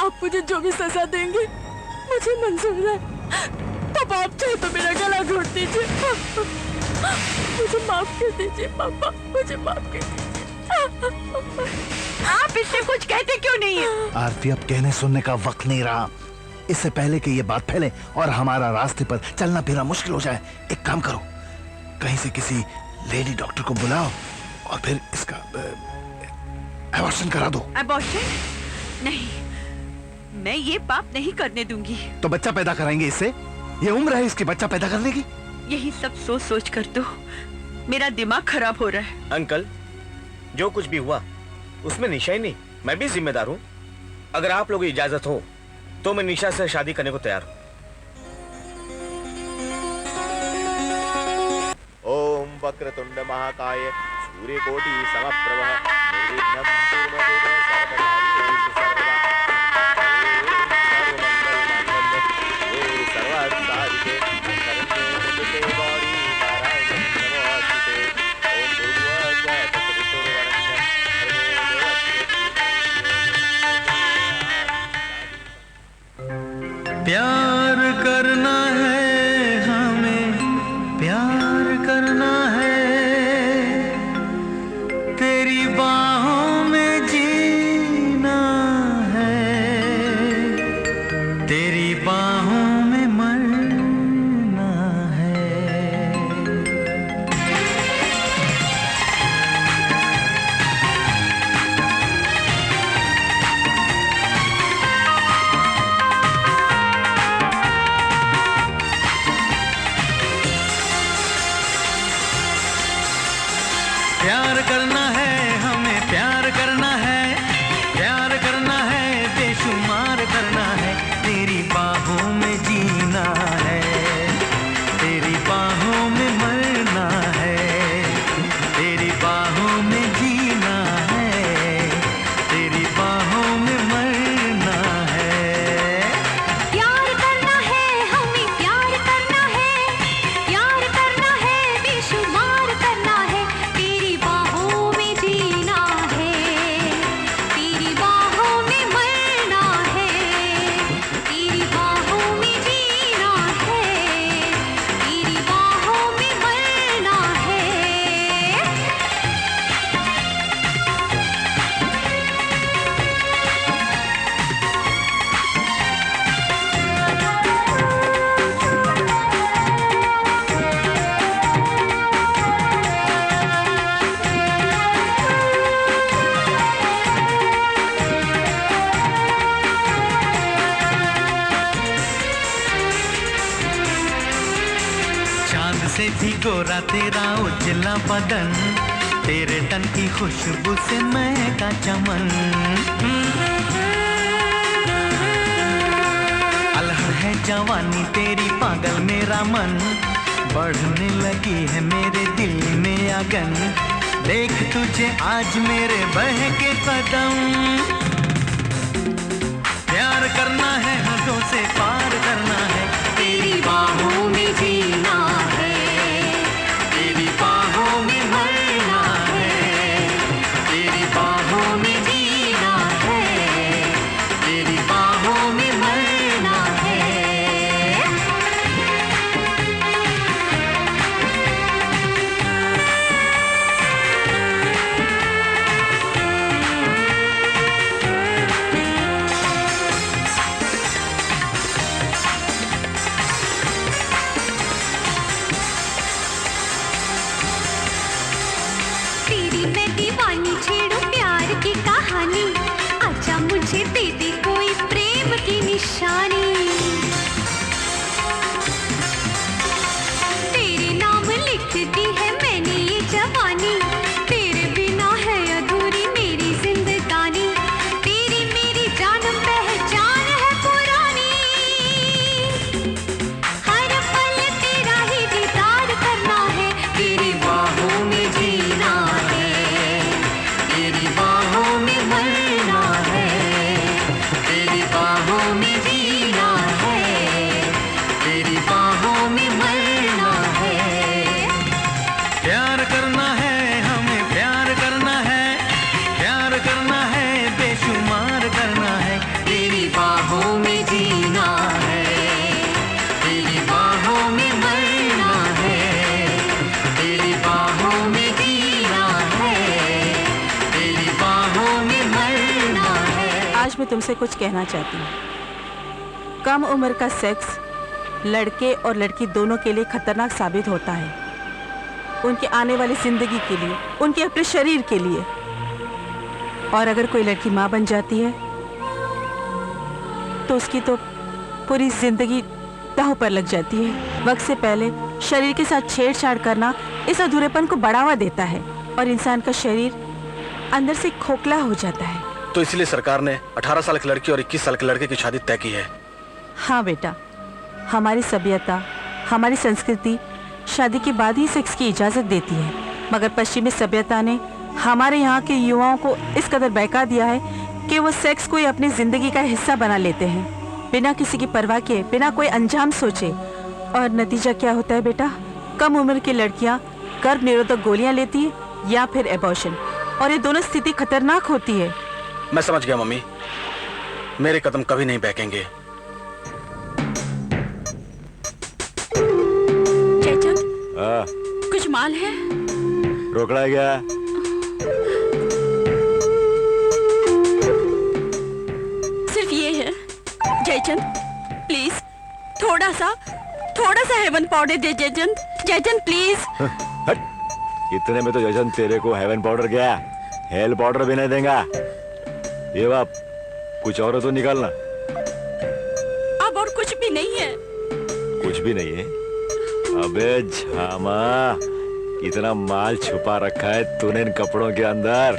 आप मुझे जो भी सजा देंगे मुझे मंजूर है। पापा, आप चाहे तो मेरा गला घोट दीजिए। मुझे माफ कर दीजिए पापा, मुझे माफ कर दीजिए। आप इससे कुछ कहते क्यों नहीं है? आरती, अब कहने सुनने का वक्त नहीं रहा। इससे पहले कि ये बात फैले और हमारा रास्ते पर चलना फिरना मुश्किल हो जाए, एक काम करो, कहीं से किसी लेडी डॉक्टर को बुलाओ और फिर इसका अबॉर्शन करा दो। अबॉर्शन? नहीं, मैं ये पाप नहीं करने दूंगी। तो बच्चा पैदा कराएंगे इससे? ये उम्र है इसकी बच्चा पैदा करने की? यही सब सोच सोच कर तो मेरा दिमाग खराब हो रहा है। अंकल, जो कुछ भी हुआ उसमें निशा ही नहीं, मैं भी जिम्मेदार हूँ। अगर आप लोगों की इजाजत हो तो मैं निशा से शादी करने को तैयार हूँ। ओम वक्रतुंड महाकाय सूर्यकोटि समप्रभ निर्विघ्नं कुरु मे देव सर्वकार्येषु सर्वदा। ओम सर्वमंगलमांगल्ये सर्वार्थसाधिके शरण्ये गौरी नारायणी नमोस्तुते। ओम भूर्भुवस्सुः तत्सवितुर्वरेण्यं भर्गो देवस्य धीमहि। प्यार करना है हमें, प्यार करना है, तेरी बाहों में जीना है, तेरी बाहों में मरना है। प्यार करना है हमें, प्यार भी गोरा तेरा उजला बदन, तेरे तन की खुशबू से महका चमन। अलहड़ है जवानी तेरी पागल मेरा मन, बढ़ने लगी है मेरे दिल में आगन। देख तुझे आज मेरे बहके कदम, प्यार करना है हदों से पार करना है, तेरी बाहों में जीना है, तेरी बाहों में मरना है, तेरी बाहों में जीना है, तेरी बाहों में मरना है। तेरी मैं दीवानी छेड़ू प्यार की कहानी, आजा मुझे दे दे कोई प्रेम की निशानी। तेरे नाम लिख दी है मैंने ये जवानी, तेरे बिना है अधूरी मेरी जिंदगानी। तेरी मेरी जान पहचान है पुरानी, हर पल तेरा ही दीदार करना है, तेरी बाहों में जीना है, तेरी बाहों में मरना है, तेरी बाहों में जीना है, तेरी बाहों में मरना है। प्यार करना है हमें, प्यार करना है, प्यार करना है, बेशुमार करना है, तेरी बाहों में जीना है, तेरी बाहों में मरना है, तेरी बाहों में जीना है, तेरी बाहों में मरना है। आज मैं तुमसे कुछ कहना चाहती हूँ। कम उम्र का सेक्स लड़के और लड़की दोनों के लिए खतरनाक साबित होता है, उनकी आने वाली जिंदगी के लिए, उनके अपने शरीर के लिए। और अगर कोई लड़की माँ बन जाती है तो उसकी तो पूरी जिंदगी दांव पर लग जाती है। वक्त से पहले शरीर के साथ छेड़छाड़ करना इस अधूरेपन को बढ़ावा देता है और इंसान का शरीर अंदर से खोखला हो जाता है। तो इसलिए सरकार ने 18 साल की लड़की और 21 साल के लड़के की शादी तय की है। हाँ बेटा, हमारी सभ्यता, हमारी संस्कृति शादी के बाद ही सेक्स की इजाजत देती है, मगर पश्चिमी सभ्यता ने हमारे यहाँ के युवाओं को इस कदर बहका दिया है कि वो सेक्स को ही अपनी जिंदगी का हिस्सा बना लेते हैं, बिना किसी की परवाह किए, बिना कोई अंजाम सोचे। और नतीजा क्या होता है बेटा? कम उम्र की लड़कियाँ गर्भ निरोधक गोलियाँ लेती है या फिर एबॉर्शन, और ये दोनों स्थिति खतरनाक होती है। मैं समझ गया मम्मी, मेरे कदम कभी नहीं बहकेंगे। कुछ माल है? रोकड़ा है क्या? सिर्फ ये है। जयचंद प्लीज थोड़ा सा हेवन पाउडर दे जयचंद, जयचंद प्लीज। हट, इतने में तो जयचंद तेरे को हेवन पाउडर क्या, हेल पाउडर भी नहीं देगा। ये बाप, कुछ और तो निकालना। अब और कुछ भी नहीं है। कुछ भी नहीं है? अबे झामा, इतना माल छुपा रखा है तूने इन कपड़ों के अंदर,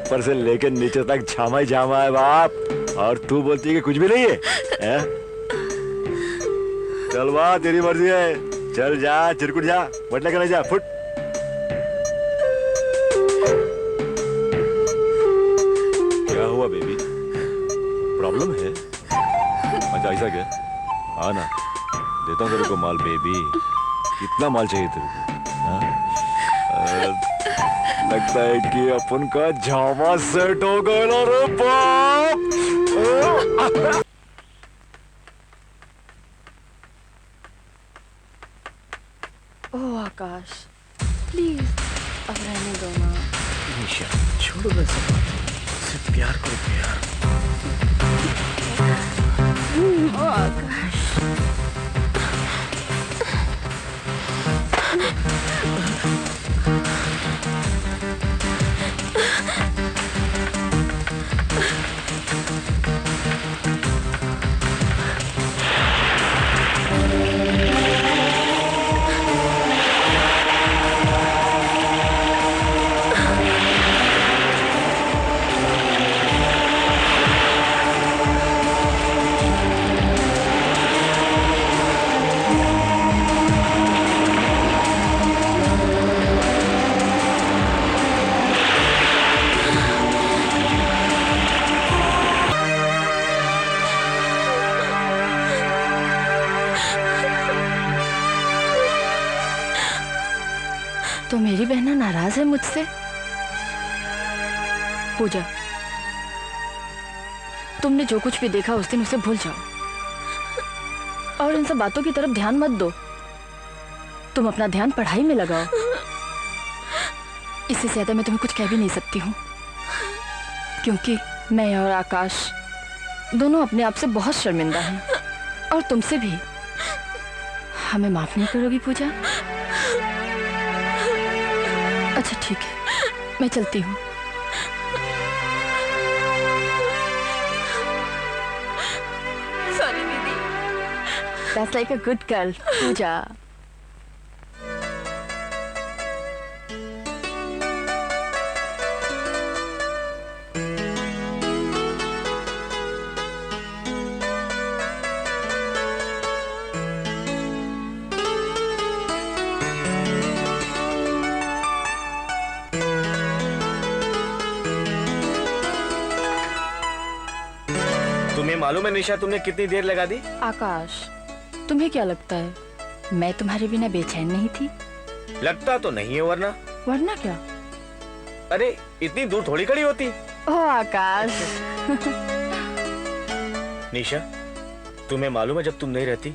ऊपर से लेके नीचे तक झामा ही झामा है बाप, और तू बोलती है कि कुछ भी नहीं है? चल वाह, तेरी मर्जी है, चल जा, चिरकुट जा, बटला करने जा, फुट। क्या हुआ बेबी, प्रॉब्लम है? अच्छा ऐसा क्या? हाँ ना, देता हूँ तेरे को माल बेबी। कितना माल चाहिए तेरे को? हाँ? लगता है कि अपन का झामा सेट हो गया ना रे बाप। ओह आकाश, प्लीज अब रहने दो ना। निशा छोड़ो ना सब बात, सिर्फ प्यार करो, प्यार। ओह आकाश, नाराज है मुझसे? पूजा, तुमने जो कुछ भी देखा उस दिन उसे भूल जाओ और इन सब बातों की तरफ ध्यान मत दो। तुम अपना ध्यान पढ़ाई में लगाओ। इससे ज्यादा मैं तुम्हें कुछ कह भी नहीं सकती हूँ, क्योंकि मैं और आकाश दोनों अपने आप से बहुत शर्मिंदा हैं और तुमसे भी। हमें माफ नहीं करोगी पूजा? अच्छा ठीक है, मैं चलती हूँ। सॉरी दीदी। That's like a good girl, पूजा। तुम्हें मालूम है निशा तुमने कितनी देर लगा दी? आकाश, तुम्हें क्या लगता है मैं तुम्हारे बिना बेचैन नहीं थी? लगता तो नहीं है, वरना? वरना क्या? अरे इतनी दूर थोड़ी खड़ी होती। ओह आकाश। निशा, तुम्हें मालूम है जब तुम नहीं रहती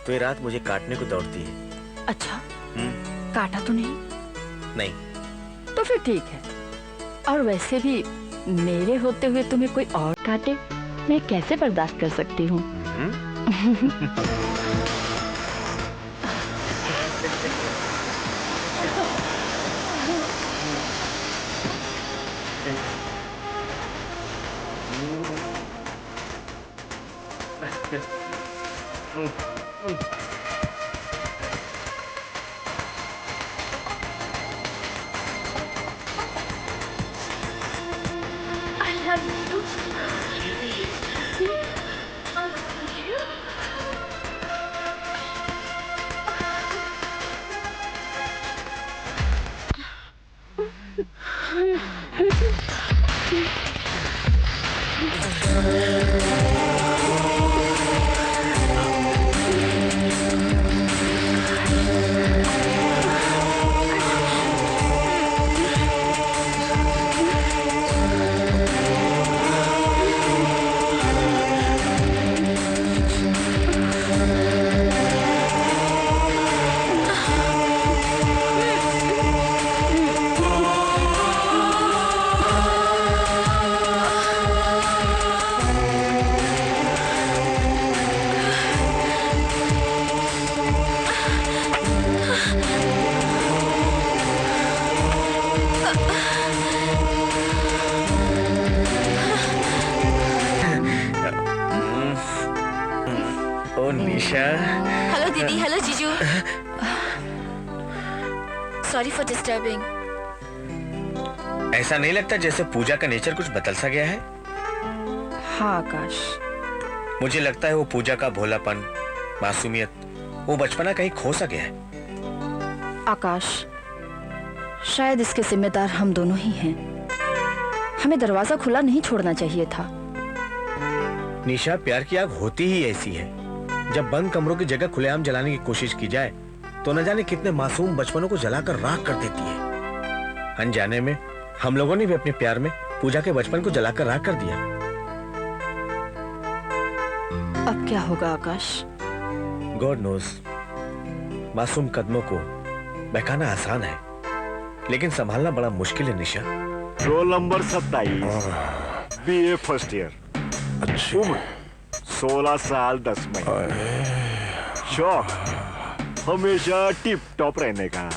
तो ये रात मुझे काटने को दौड़ती है। अच्छा, काटा तो नहीं? नहीं। तो फिर ठीक है। और वैसे भी मेरे होते हुए तुम्हें कोई और काटे, मैं कैसे बर्दाश्त कर सकती हूँ? ओ निशा। हेलो दीदी। हेलो जीजू। Sorry for disturbing. ऐसा नहीं लगता जैसे पूजा का नेचर कुछ बदल सा गया है? हाँ आकाश, मुझे लगता है वो पूजा का भोलापन, मासूमियत, वो बचपना कहीं खो सा गया है। आकाश, शायद इसके जिम्मेदार हम दोनों ही हैं। हमें दरवाजा खुला नहीं छोड़ना चाहिए था। निशा, प्यार की आग होती ही ऐसी है। जब बंद कमरों की जगह खुलेआम जलाने की कोशिश की जाए तो न जाने कितने मासूम बचपनों को जलाकर राख कर देती है। अनजाने में हम लोगों ने भी अपने प्यार में पूजा के बचपन को जलाकर राख कर दिया। अब क्या होगा आकाश? God knows. मासूम कदमों को बहकाना आसान है, लेकिन संभालना बड़ा मुश्किल है Nisha. Roll number 27, BA first year. उम्र 16 साल 10 महीने। शौक हमेशा टिप टॉप रहने का,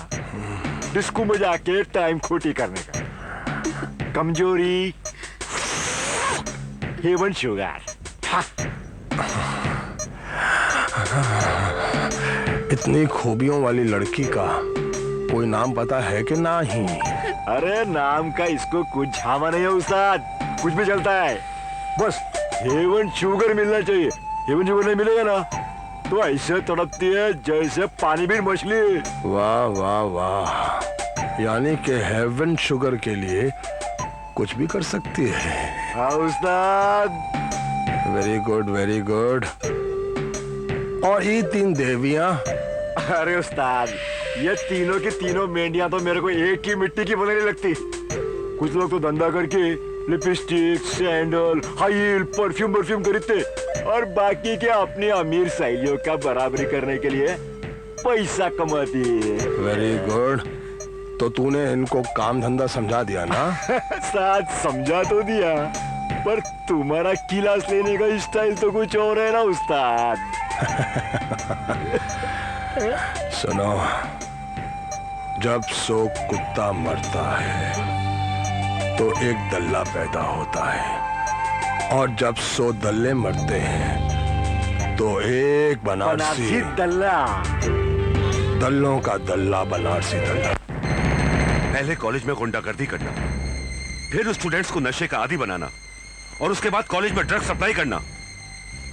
डिस्को में जाके टाइम खोटी करने का। कमजोरी हेवन शुगर। इतनी खूबियों वाली लड़की का कोई नाम पता है कि नहीं? अरे नाम का इसको कुछ झामा नहीं है उस्ताद, कुछ भी चलता है। बस हेवन शुगर मिलना चाहिए। हेवन शुगर नहीं मिलेगा ना तो ऐसे तड़पती है जैसे पानी भी मछली। वाह वाह वाह, यानी कि हेवन शुगर के लिए कुछ भी कर सकती है। हाँ उस्ताद। Very good very good. और ये 3 देवियां? अरे उस्ताद, ये तीनों की तीनों मेंढियां तो मेरे को एक ही मिट्टी की बनने लगती। कुछ लोग तो धंधा करके lipstick, sandal, high heel, perfume खरीदते और बाकी के अपनी अमीर सहेलियों का बराबरी करने के लिए पैसा कमाती है। Very good. तो तूने इनको काम धंधा समझा दिया ना? साथ समझा तो दिया, पर तुम्हारा क्लास लेने का स्टाइल तो कुछ और है ना उस्ताद। सुनो, जब 100 कुत्ता मरता है तो एक दल्ला पैदा होता है, और जब 100 दल्ले मरते हैं तो एक बनारसी दल्ला, दल्लों का दल्ला, बनारसी दल्ला। पहले कॉलेज में गुंडागर्दी करना, फिर स्टूडेंट्स को नशे का आदी बनाना, और उसके बाद कॉलेज में ड्रग सप्लाई करना,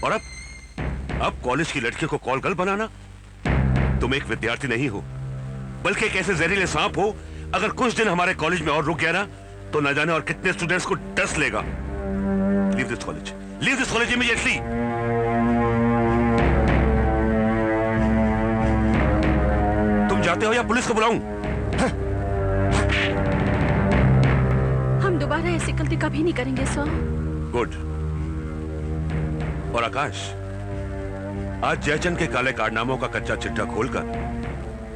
और अब कॉलेज की लड़कियों को कॉल गर्ल बनाना। तुम एक विद्यार्थी नहीं हो, बल्कि एक ऐसे जहरीले सांप हो। अगर कुछ दिन हमारे कॉलेज में और रुक गया ना, तो न जाने और कितने स्टूडेंट्स को डस लेगा। Leave this college immediately. तुम जाते हो या पुलिस को बुलाऊं? हम दोबारा ऐसी गलती कभी नहीं करेंगे सर। गुड। और आकाश, आज जयचंद के काले कारनामों का कच्चा चिट्ठा खोलकर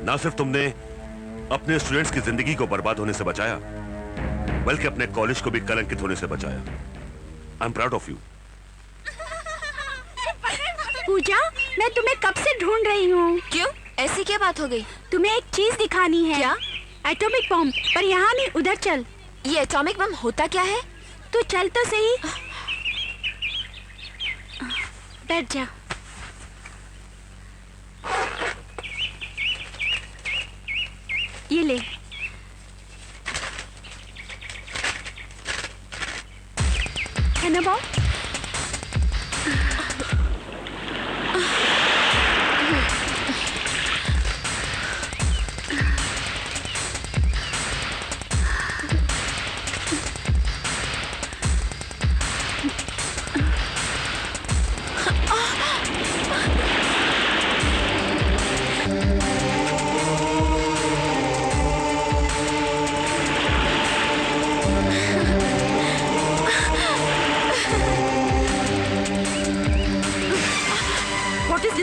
ना सिर्फ तुमने अपने स्टूडेंट्स की जिंदगी को बर्बाद होने से बचाया, बल्कि अपने कॉलेज को भी कलंकित होने से बचाया। I am proud of you. Pooja, मैं तुम्हें कब से ढूंढ रही हूँ। क्यों, ऐसी क्या बात हो गई? तुम्हें एक चीज दिखानी है। क्या? Atomic bomb. पर यहाँ नहीं, उधर चल। ये एटॉमिक बम होता क्या है? तू चल तो सही। बैठ जा। ये ले। है ना बॉब?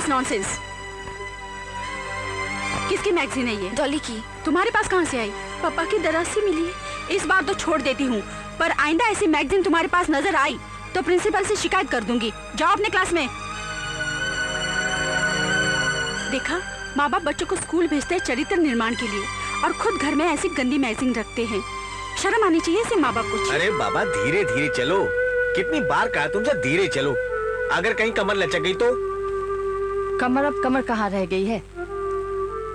नॉनसेंस। किसकी मैगजीन है ये? डॉली की। तुम्हारे पास कहाँ से आई? पापा की दराज से मिली। इस बार तो छोड़ देती हूँ, पर आइंदा ऐसी मैगजीन तुम्हारे पास नजर आई तो प्रिंसिपल से शिकायत कर दूंगी। जाओ अपने क्लास में। देखा, माँ बाप बच्चों को स्कूल भेजते हैं चरित्र निर्माण के लिए, और खुद घर में ऐसी गंदी मैगजीन रखते हैं। शर्म आनी चाहिए ऐसे माँ बाप को। अरे बाबा, धीरे धीरे चलो। कितनी बार कहा तुमसे धीरे चलो। अगर कहीं कमर लचक गई तो? कमर अब कमर कहाँ रह गई है?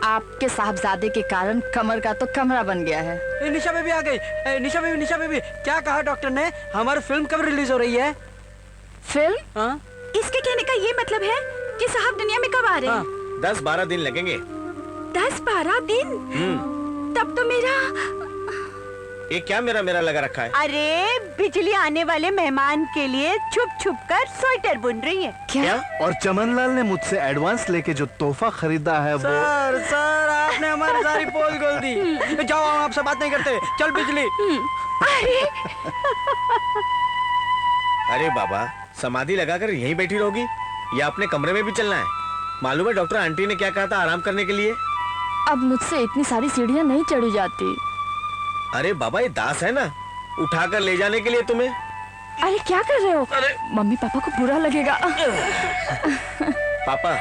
आपके साहबजादे के कारण कमर का तो कमरा बन गया है। निशा बेबी आ गई। निशा बेबी, क्या कहा डॉक्टर ने? हमारी फिल्म कब रिलीज हो रही है? फिल्म? हाँ? इसके कहने का ये मतलब है कि साहब दुनिया में कब आ रहे हैं? 10-12 दिन लगेंगे। 10-12 दिन? तब तो मेरा ये क्या मेरा लगा रखा है? अरे बिजली आने वाले मेहमान के लिए छुप छुप कर स्वेटर बुन रही है। क्या? और चमनलाल ने मुझसे एडवांस लेके जो तोहफा खरीदा है वो। सर आपने हमारी सारी पोल खोल दी। जाओ, हम आपसे बात नहीं करते। चल बिजली। अरे बाबा, समाधि लगाकर यहीं बैठी रहोगी या अपने कमरे में भी चलना है? मालूम है डॉक्टर आंटी ने क्या कहा था आराम करने के लिए? अब मुझसे इतनी सारी सीढ़ियाँ नहीं चढ़ी जाती। अरे बाबा, ये दास है ना, उठाकर ले जाने के लिए तुम्हें। अरे क्या कर रहे हो? मम्मी पापा को बुरा लगेगा। पापा,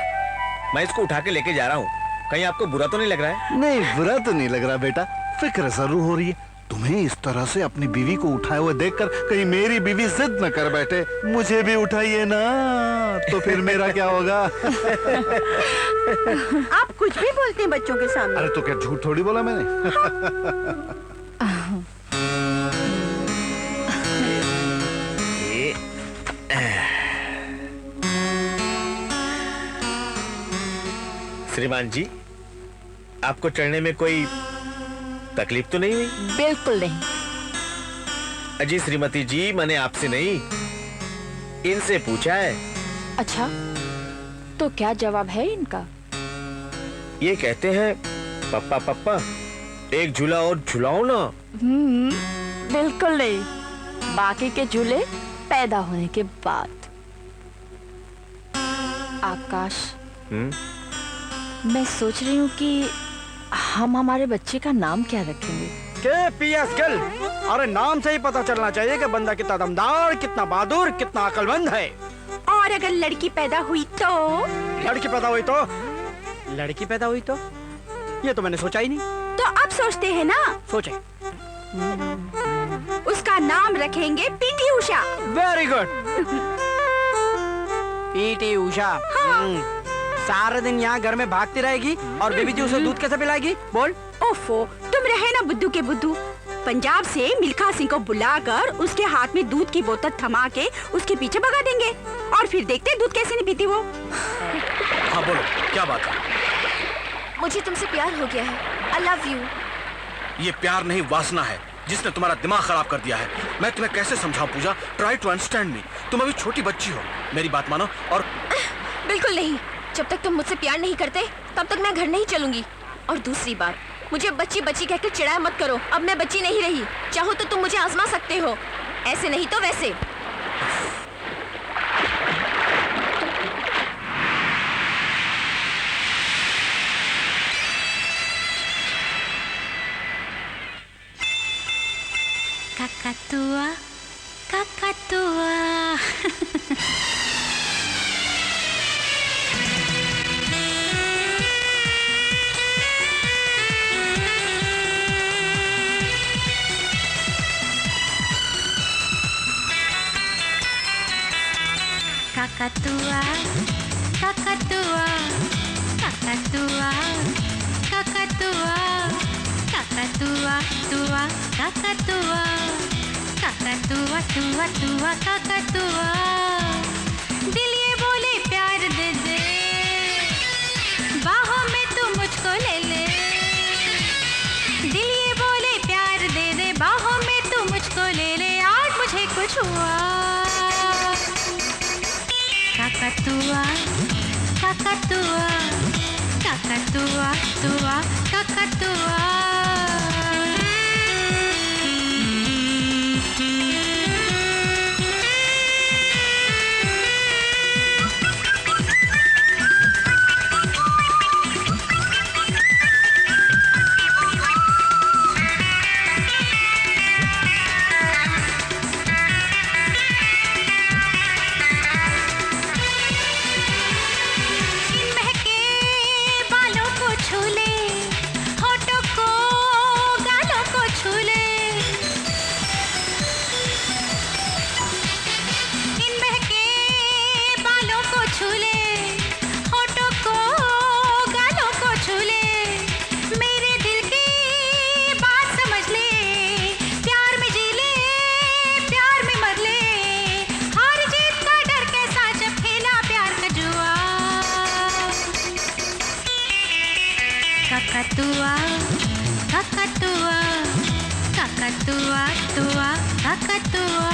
मैं इसको उठा के लेके जा रहा हूँ, कहीं आपको बुरा तो नहीं लग रहा है? नहीं, बुरा तो नहीं लग रहा बेटा, फिक्र जरूर हो रही है। तुम्हें इस तरह से अपनी बीवी को उठाए हुए देखकर कहीं मेरी बीवी जिद न कर बैठे, मुझे भी उठाइए ना, तो फिर मेरा क्या होगा? आप कुछ भी बोलते हैं बच्चों के सामने। अरे तो क्या झूठ थोड़ी बोला मैंने। श्रीमान जी, आपको चढ़ने में कोई तकलीफ तो नहीं हुई? बिल्कुल नहीं। अजी श्रीमती जी, मैंने आपसे नहीं, इनसे पूछा है। अच्छा, तो क्या जवाब है इनका? ये कहते हैं पप्पा पप्पा एक झूला और झुलाओ ना। बिल्कुल नहीं, बाकी के झूले पैदा होने के बाद। आकाश, मैं सोच रही हूँ कि हम हमारे बच्चे का नाम क्या रखेंगे? के पीएस गिल, अरे नाम से ही पता चलना चाहिए कि बंदा कितना दमदार, कितना बहादुर, कितना अक्लमंद है। और अगर लड़की पैदा हुई तो? लड़की पैदा हुई तो? लड़की पैदा हुई तो? ये तो मैंने सोचा ही नहीं। तो अब सोचते हैं ना? सोचे। उसका नाम रखेंगे PT Usha. Very good. PT Usha. हाँ। सारा दिन यहाँ घर में भागती रहेगी और बेबी जी उसे दूध कैसे पिलाएगी? बोल। ओफो, तुम रहे ना बुद्धू के बुद्धू। पंजाब से मिल्खा सिंह को बुलाकर उसके हाथ में दूध की बोतल थमा के उसके पीछे भगा देंगे और फिर देखते दूध कैसे नहीं पीती वो। हाँ बोलो, क्या बात है? मुझे तुमसे प्यार हो गया है। I love you। ये प्यार नहीं, वासना है जिसने तुम्हारा दिमाग खराब कर दिया है। मैं तुम्हें कैसे समझाऊं Pooja? Try to understand me. तुम अभी छोटी बच्ची हो, मेरी बात मानो। और बिल्कुल नहीं, जब तक तुम मुझसे प्यार नहीं करते तब तक मैं घर नहीं चलूंगी। और दूसरी बात, मुझे बच्ची बच्ची कहकर चिढ़ाया मत करो। अब मैं बच्ची नहीं रही। चाहो तो तुम मुझे आजमा सकते हो, ऐसे नहीं तो वैसे। Kakatua, kakatua. Kakatua, kakatua, kakatua, kakatua, kakatua, tua, kakatua, kakatua, tua, tua, kakatua. दिल ये बोले प्यार दे दे, बाहों में तू मुझको ले ले। दिल ये बोले प्यार दे दे, बाहों में तू मुझको ले ले। आज मुझे कुछ हुआ। Kakatua, kakatua, kakatua, tua, kakatua. Kakatua, kakatua, kakatua, tua, kakatua.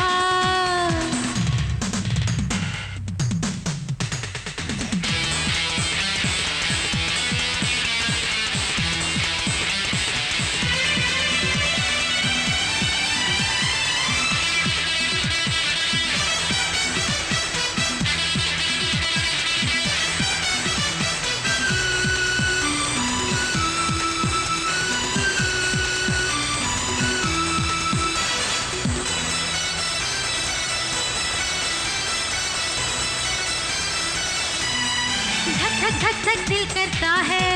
धक धक धक दिल करता है,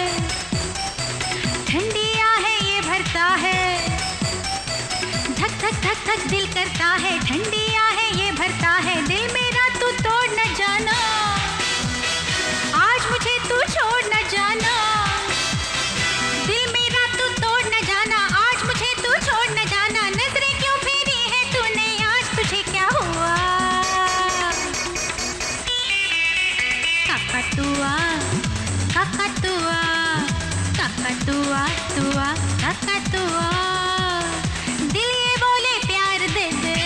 ठंडिया है ये भरता है। धक धक धक धक दिल करता है, ठंडिया है ये भरता है। दिल मेरा तू तोड़ न जाना, आज मुझे तू छोड़ न जाना। दिल मेरा तू तोड़ न जाना, आज मुझे तू छोड़ न जाना। नजरें क्यों फेरी है तूने, आज तुझे क्या हुआ? Kakatua, kakatua, kakatua, tua, kakatua. दिल ये बोले प्यार दे दे,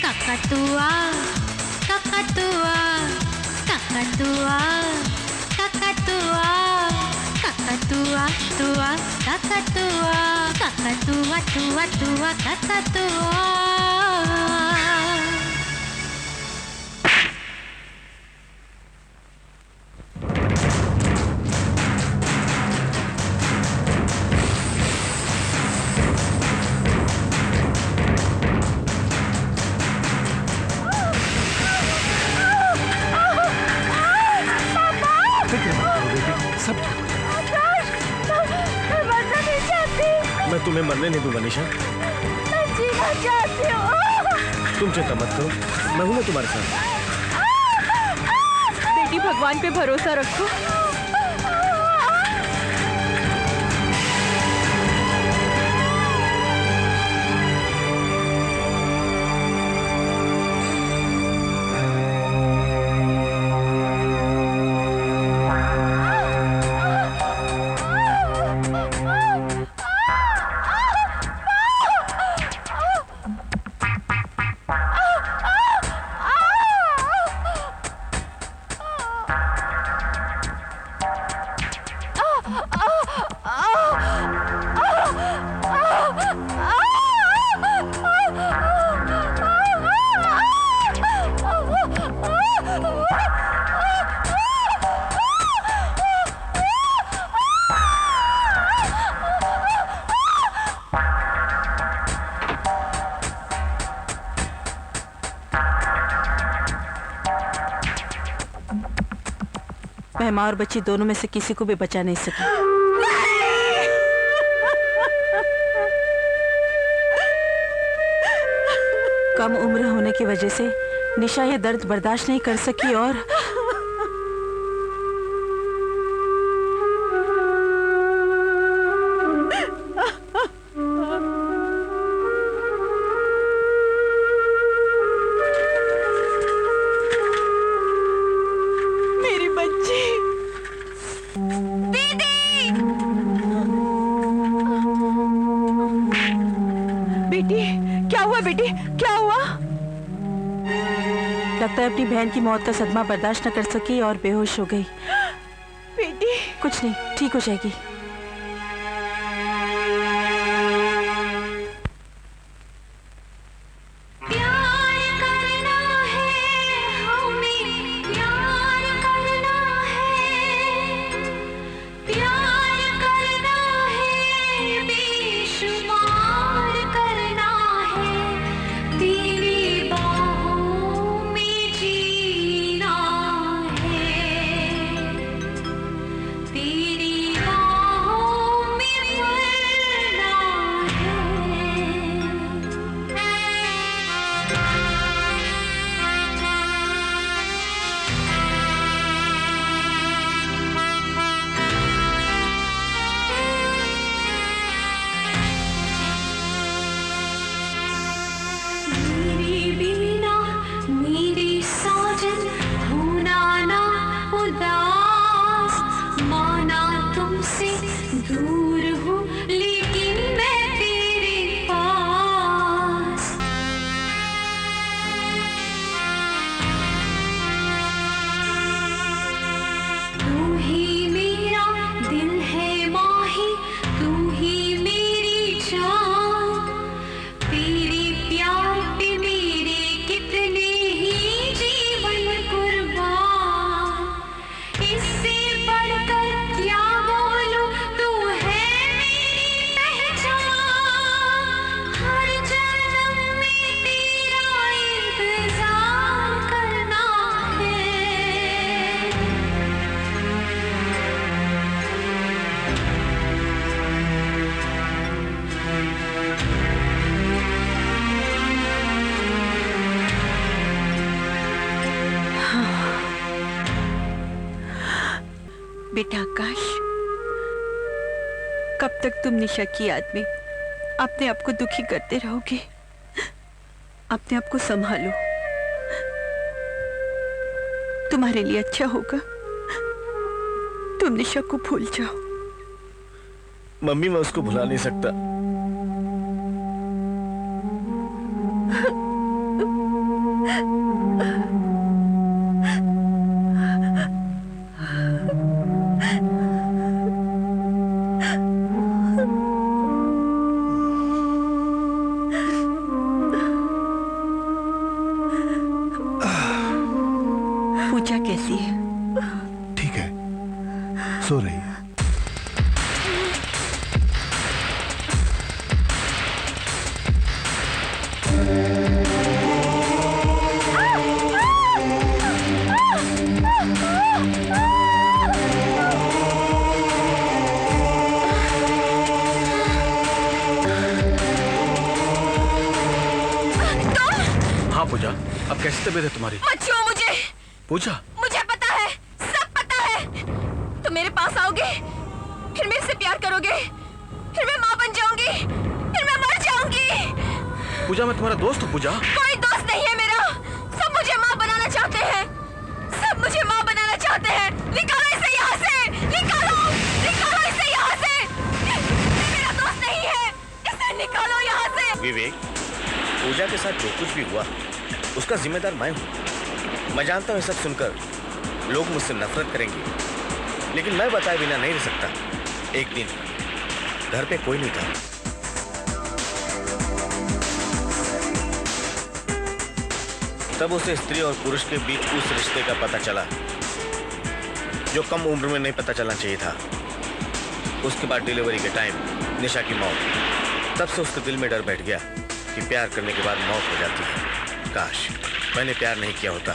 ककतुआ ककतुआ ककतुआ ककतुआ ककतुआ तुआ ककतुआ ककतुआ तुआ तुआ ककतुआ। मैं तुम्हें मरने नहीं दूंगा निशा। मैं जीना चाहती हूँ। तुम चिंता मत करो, मैं हूं ना तुम्हारे साथ। बेटी भगवान पे भरोसा रखो। मैं माँ और बच्ची दोनों में से किसी को भी बचा नहीं सकी। कम उम्र होने की वजह से निशा ये दर्द बर्दाश्त नहीं कर सकी और लगता है अपनी बहन की मौत का सदमा बर्दाश्त न कर सकी और बेहोश हो गई। बेटी कुछ नहीं, ठीक हो जाएगी। बेटा आकाश, कब तक तुम निशा की याद में अपने आप को दुखी करते रहोगे? अपने आप को संभालो, तुम्हारे लिए अच्छा होगा तुम निशा को भूल जाओ। मम्मी मैं उसको भुला नहीं सकता। पूजा कैसी है? ठीक है, सो रही है। हाँ पूजा, अब कैसी तबीयत है तुम्हारी? मत छुओ मुझे। पूजा, मुझे पता है, सब पता है। तुम मेरे पास आओगे, फिर मेरे से प्यार करोगे, फिर मैं माँ बन जाऊंगी, फिर मैं मर जाऊंगी। पूजा मैं तुम्हारा दोस्त हूँ पूजा। कोई दोस्त नहीं है मेरा। सब मुझे माँ बनाना चाहते हैं, सब मुझे माँ बनाना चाहते हैं। निकालो इसे यहाँ से, निकालो, निकालो इसे यहाँ से। ये मेरा दोस्त नहीं है, इसे निकालो यहाँ से। विवेक, पूजा के साथ जो कुछ भी हुआ उसका जिम्मेदार मैं हूँ। मैं जानता हूँ ये सब सुनकर लोग मुझसे नफरत करेंगे, लेकिन मैं बताए बिना नहीं रह सकता। एक दिन घर पे कोई नहीं था, तब उसे स्त्री और पुरुष के बीच उस रिश्ते का पता चला जो कम उम्र में नहीं पता चलना चाहिए था। उसके बाद डिलीवरी के टाइम निशा की मौत। तब से उसके दिल में डर बैठ गया कि प्यार करने के बाद मौत हो जाती है। काश मैंने प्यार नहीं किया होता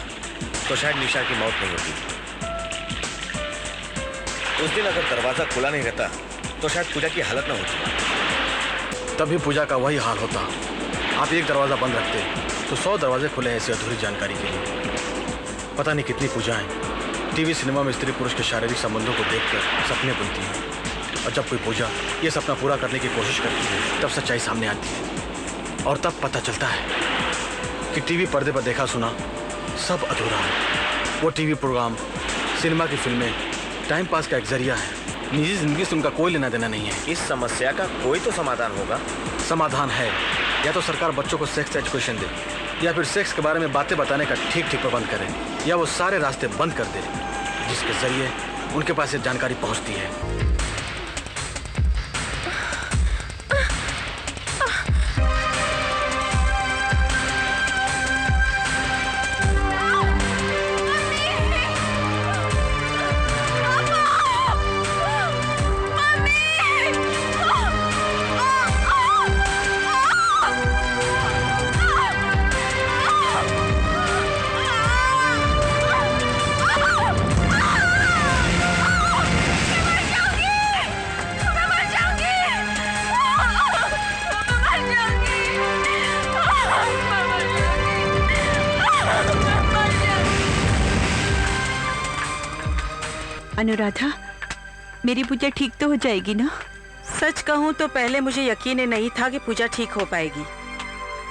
तो शायद निशा की मौत नहीं होती। उस दिन अगर दरवाजा खुला नहीं रहता तो शायद पूजा की हालत ना होती। तभी पूजा का वही हाल होता। आप एक दरवाजा बंद रखते तो 100 दरवाजे खुले ऐसी अधूरी जानकारी के लिए। पता नहीं कितनी पूजाएं टीवी सिनेमा में स्त्री पुरुष के शारीरिक संबंधों को देखकर सपने बुनती हैं, और जब कोई पूजा ये सपना पूरा करने की कोशिश करती है तब सच्चाई सामने आती है, और तब पता चलता है कि टीवी पर्दे पर देखा सुना सब अधूरा है। वो टीवी प्रोग्राम, सिनेमा की फिल्में टाइम पास का एक जरिया है, निजी जिंदगी से उनका कोई लेना देना नहीं है। इस समस्या का कोई तो समाधान होगा। समाधान है, या तो सरकार बच्चों को सेक्स एजुकेशन दे, या फिर सेक्स के बारे में बातें बताने का ठीक ठीक प्रबंध करे, या वो सारे रास्ते बंद कर दे जिसके जरिए उनके पास ये जानकारी पहुंचती है। अनुराधा, मेरी पूजा ठीक तो हो जाएगी ना? सच कहूँ तो पहले मुझे यकीन नहीं था कि पूजा ठीक हो पाएगी,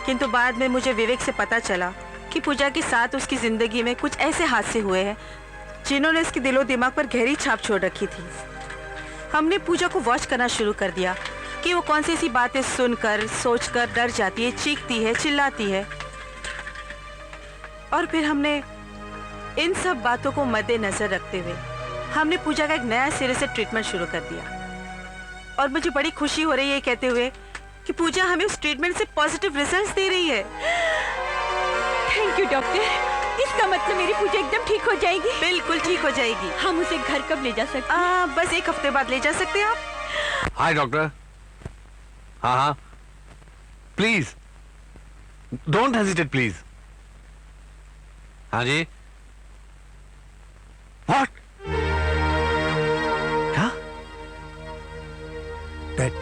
किंतु बाद में मुझे विवेक से पता चला कि पूजा के साथ उसकी जिंदगी में कुछ ऐसे हादसे हुए हैं जिन्होंने उसके दिलो दिमाग पर गहरी छाप छोड़ रखी थी। हमने पूजा को वॉच करना शुरू कर दिया कि वो कौन सी ऐसी बातें सुनकर सोचकर डर जाती है, चीखती है, चिल्लाती है, और फिर हमने इन सब बातों को मद्देनजर रखते हुए हमने पूजा का एक नया सिरे से ट्रीटमेंट शुरू कर दिया। और मुझे बड़ी खुशी हो रही है कहते हुए कि पूजा हमें उस ट्रीटमेंट से पॉजिटिव रिजल्ट्स दे रही है। Thank you doctor. इसका मतलब मेरी पूजा एकदम ठीक हो जाएगी? बिल्कुल ठीक हो जाएगी। हम उसे घर कब ले जा सकते हैं? बस 1 हफ्ते बाद ले जा सकते हैं आप। हाय डॉक्टर। हाँ हाँ, प्लीज डोंट हेजिटेट प्लीज। हाँ जी। व्हाट? क्या? डैड,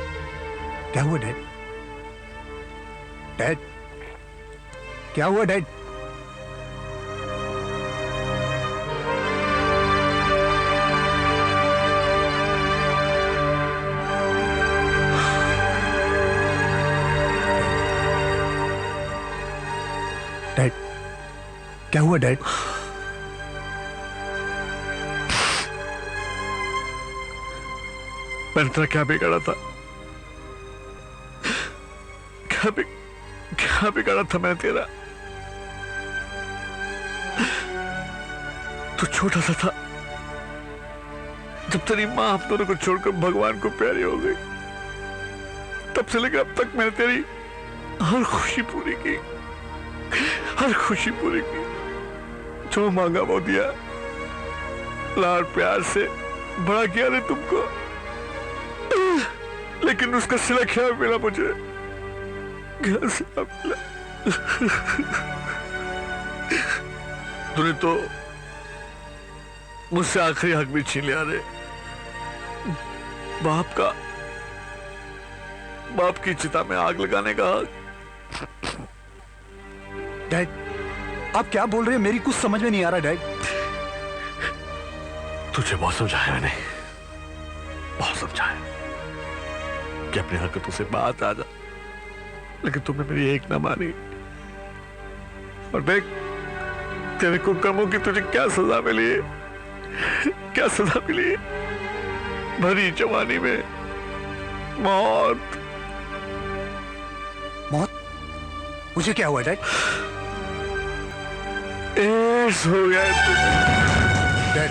क्या हुआ डैड? डैड, क्या हुआ डैड? डैड, क्या हुआ डैड? मैंने तेरा क्या बिगाड़ा था? क्या बिगाड़ा था मैंने तेरा? तू छोटा सा था जब तेरी माँ हम दोनों को छोड़कर भगवान को प्यारी हो गई। तब से लेकर अब तक मैंने तेरी हर खुशी पूरी की, हर खुशी पूरी की। जो मांगा वो दिया। लाड प्यार से बड़ा किया ने तुमको, लेकिन उसका सिला क्या मिला मुझे? क्या सिला मिला? तूने तो मुझसे आखिरी हक भी छीन लिया रे। बाप की चिता में आग लगाने का हक। डैड, आप क्या बोल रहे हैं? मेरी कुछ समझ में नहीं आ रहा डैड। तुझे बहुत समझाया मैंने, बहुत समझाया कि अपनी हरकतों से बात आ जा, लेकिन तुमने मेरी एक ना मानी। और देख तेरे कुकर्मों की तुझे क्या सजा मिली है, क्या सजा मिली है? भरी जवानी में मौत। मौत? मुझे क्या हुआ डैड? एड्स हो गया डैड,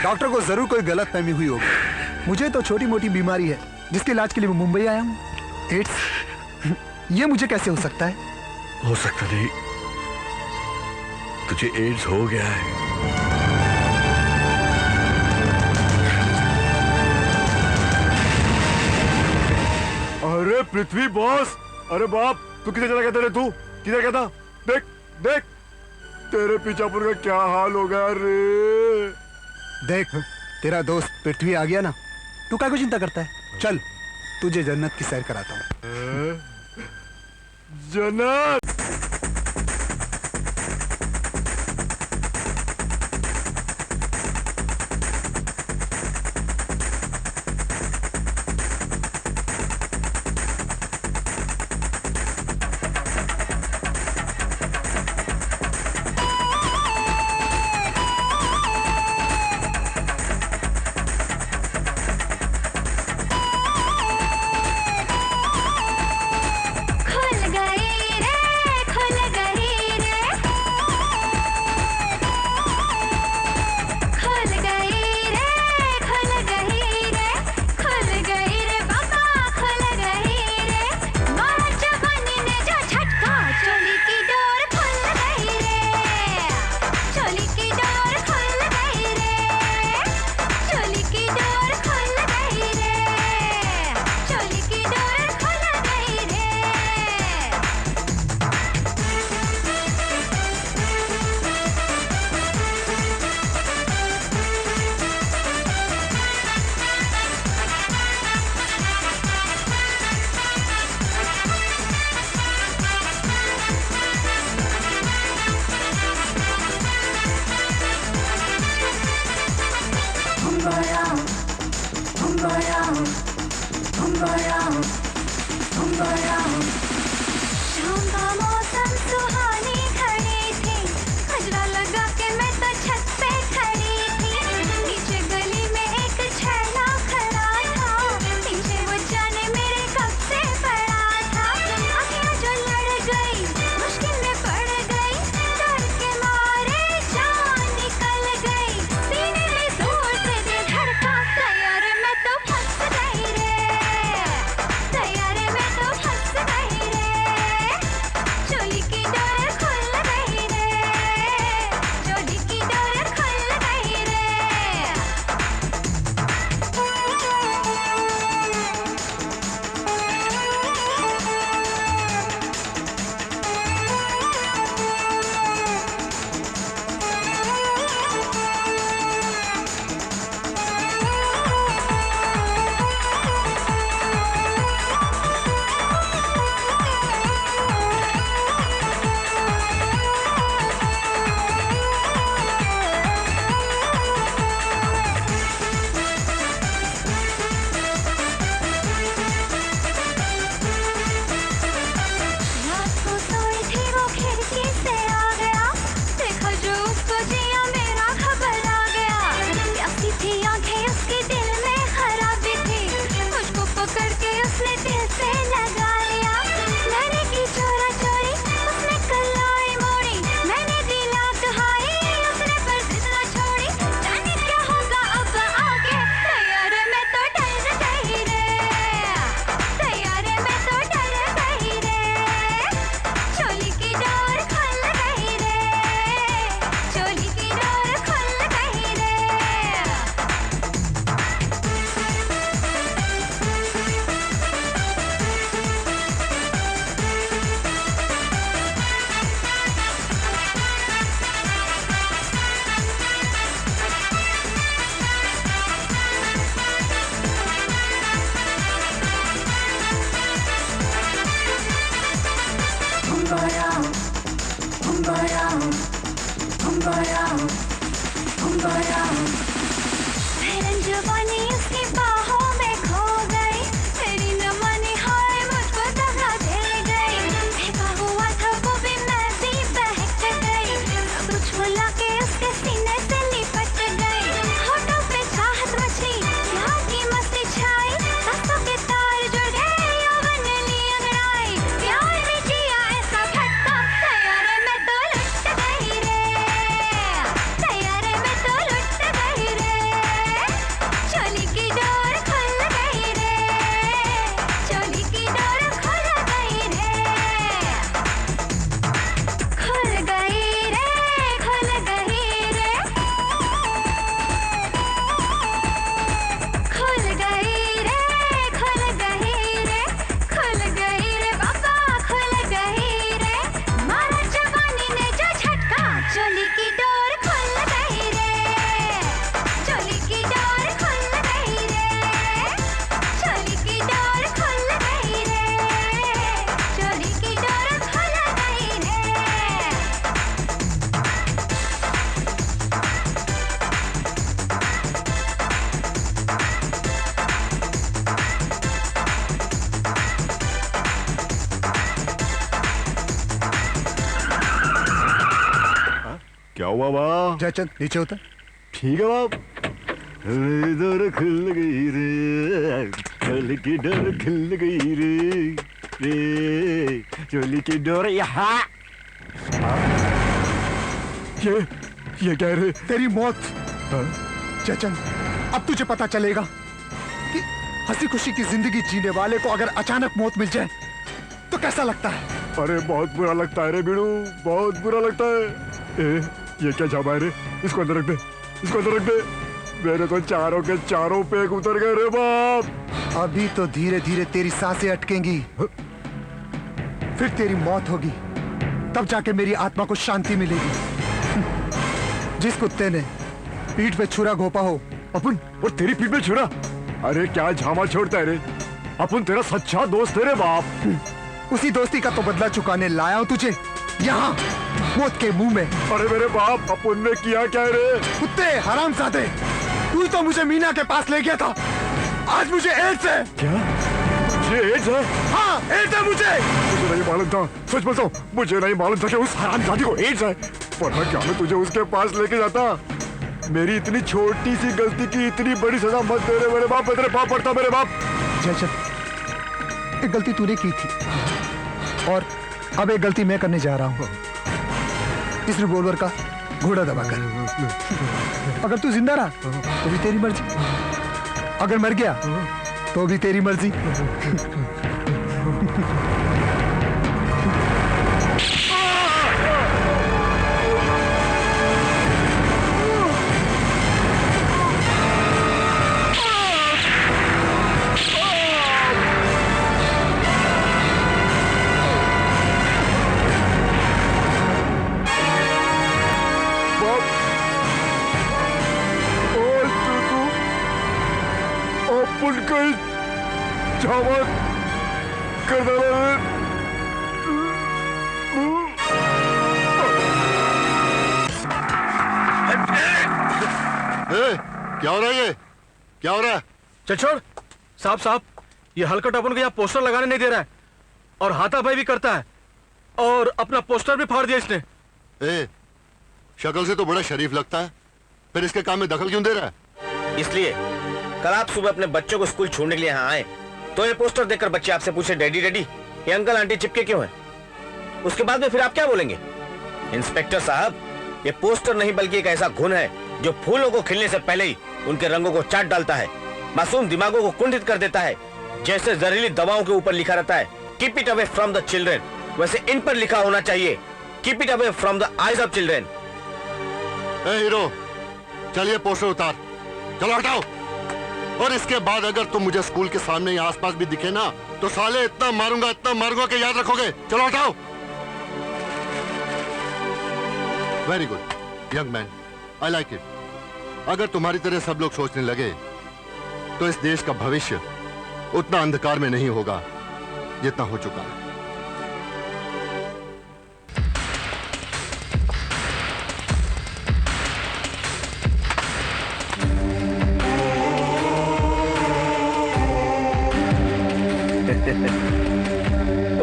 डॉक्टर को जरूर कोई गलत फहमी हुई होगी। मुझे तो छोटी मोटी बीमारी है जिसके इलाज के लिए मैं मुंबई आया हूँ। एड्स? ये मुझे कैसे हो सकता है? हो सकता नहीं, तुझे एड्स हो गया है। अरे पृथ्वी बॉस, अरे बाप, तू किधर चला गया? तेरे तू किधर गया था? देख देख तेरे पीछापुर का क्या हाल हो गया रे। देख तेरा दोस्त पृथ्वी आ गया ना, तू क्या को चिंता करता है? चल तुझे जन्नत की सैर कराता हूँ। जन्नत? खुल गए रे जवानी उसकी बाहों में खो गई, मेरी न मानी हाय मुझको दगा दे गई, फेंका हुआ था वो भी मैं भी बहक गई, कुछ बुला के उसके सीने से लिपट गई, होठों पे चाहत मची, प्यार की मस्ती छाई, सांसों के तार जुड़ गए, यौवन ली अंगड़ाई, प्यार में जिया ऐसा झटका, तैयारे में तो लुट गई रे, तैयारे में तो लुट गई रे, चोली की डोर खुल गई रे, चोली की डोर खुल गई रे, खुल गई रे, खुल गई रे, खुल गई रे, खुल गई रे, खुल गई रे बाबा, खुल गई रे, मारा जवानी ने जो झटका, चोली की डोर खुल गई रे, चोली की डोर खुल गई रे, चोली की डोर खुल गई रे, चोली की डोर खुल गई रे। क्या हुआ बाप? जयचंद नीचे उतर। ठीक है बाप। डोर खुल गई रे, चोली की डोर खुल गई रे, चोली की डोर यहाँ। ये क्या रे? तेरी मौत। जयचंद, अब तुझे पता चलेगा कि हंसी खुशी की जिंदगी जीने वाले को अगर अचानक मौत मिल जाए तो कैसा लगता है। अरे बहुत बुरा लगता है रे बीड़ू, बहुत बुरा लगता है। ये क्या जामा है रे? इसको अंदर रख दे, इसको अंदर रख दे। मेरे तो चारों के चारों पेग उतर गए रे बाप। अभी तो धीरे धीरे तेरी सांसें अटकेंगी, फिर तेरी मौत होगी, तब जाके मेरी आत्मा को शांति मिलेगी। जिस कुत्ते ने पीठ पे छुरा घोपा हो। अपन और तेरी पीठ पे छुरा? अरे क्या झामा छोड़ता है रे? अपन तेरा सच्चा दोस्त है रे बाप। उसी दोस्ती का तो बदला चुकाने लाया हूं तुझे यहाँ, मौत के मुंह में। अरे मेरे बाप, अपन ने किया क्या रे? कुत्ते हरामजादे, तू तो मुझे मीना के पास ले गया था, आज मुझे एड्स है। क्या? ये एड्स है? हाँ, एड्स है मुझे नहीं मालूम था, सच बताओ, मुझे नहीं मालूम था कि उस हरामजादी को एड्स है, वरना क्या मैं तुझे उसके पास लेके जाता। मेरी इतनी छोटी सी गलती की इतनी बड़ी सजा मत दे रे मेरे बाप, मैं तेरे पाप पड़ता मेरे बाप। जयचंद, एक गलती तूने की थी और अब एक गलती मैं करने जा रहा हूँ। इस रिवॉल्वर का घोड़ा दबा कर। अगर तू जिंदा रहा तो भी तेरी मर्जी, अगर मर गया तो भी तेरी मर्जी। क्या हो रहा है? ये क्या हो रहा है? चल छोड़। साहब साहब, ये हलकट अपन को यहाँ पोस्टर लगाने नहीं दे रहा है और हाथापाई भी करता है और अपना पोस्टर भी फाड़ दिया इसने। शक्ल से तो बड़ा शरीफ लगता है, फिर इसके काम में दखल क्यों दे रहा है? इसलिए कल आप सुबह अपने बच्चों को स्कूल छोड़ने के लिए यहाँ आए तो ये पोस्टर देखकर बच्चे आपसे पूछे डैडी डैडी ये अंकल आंटी चिपके क्यों हैं? उसके बाद में फिर आप क्या बोलेंगे? इंस्पेक्टर साहब, ये पोस्टर नहीं बल्कि एक ऐसा घुन है जो फूलों को खिलने से पहले ही उनके रंगों को चाट डालता है, मासूम दिमागों को कुंठित कर देता है। जैसे जहरीली दवाओं के ऊपर लिखा रहता है keep it away from the children, वैसे इन पर लिखा होना चाहिए keep it away from the eyes of children. Hero, चलिए पोस्टर उतार, चलो हटाओ। और इसके बाद अगर तुम मुझे स्कूल के सामने या आसपास भी दिखे ना तो साले इतना मारूंगा कि याद रखोगे। चलो हटाओ। Very good young man, I like it. अगर तुम्हारी तरह सब लोग सोचने लगे तो इस देश का भविष्य उतना अंधकार में नहीं होगा जितना हो चुका है।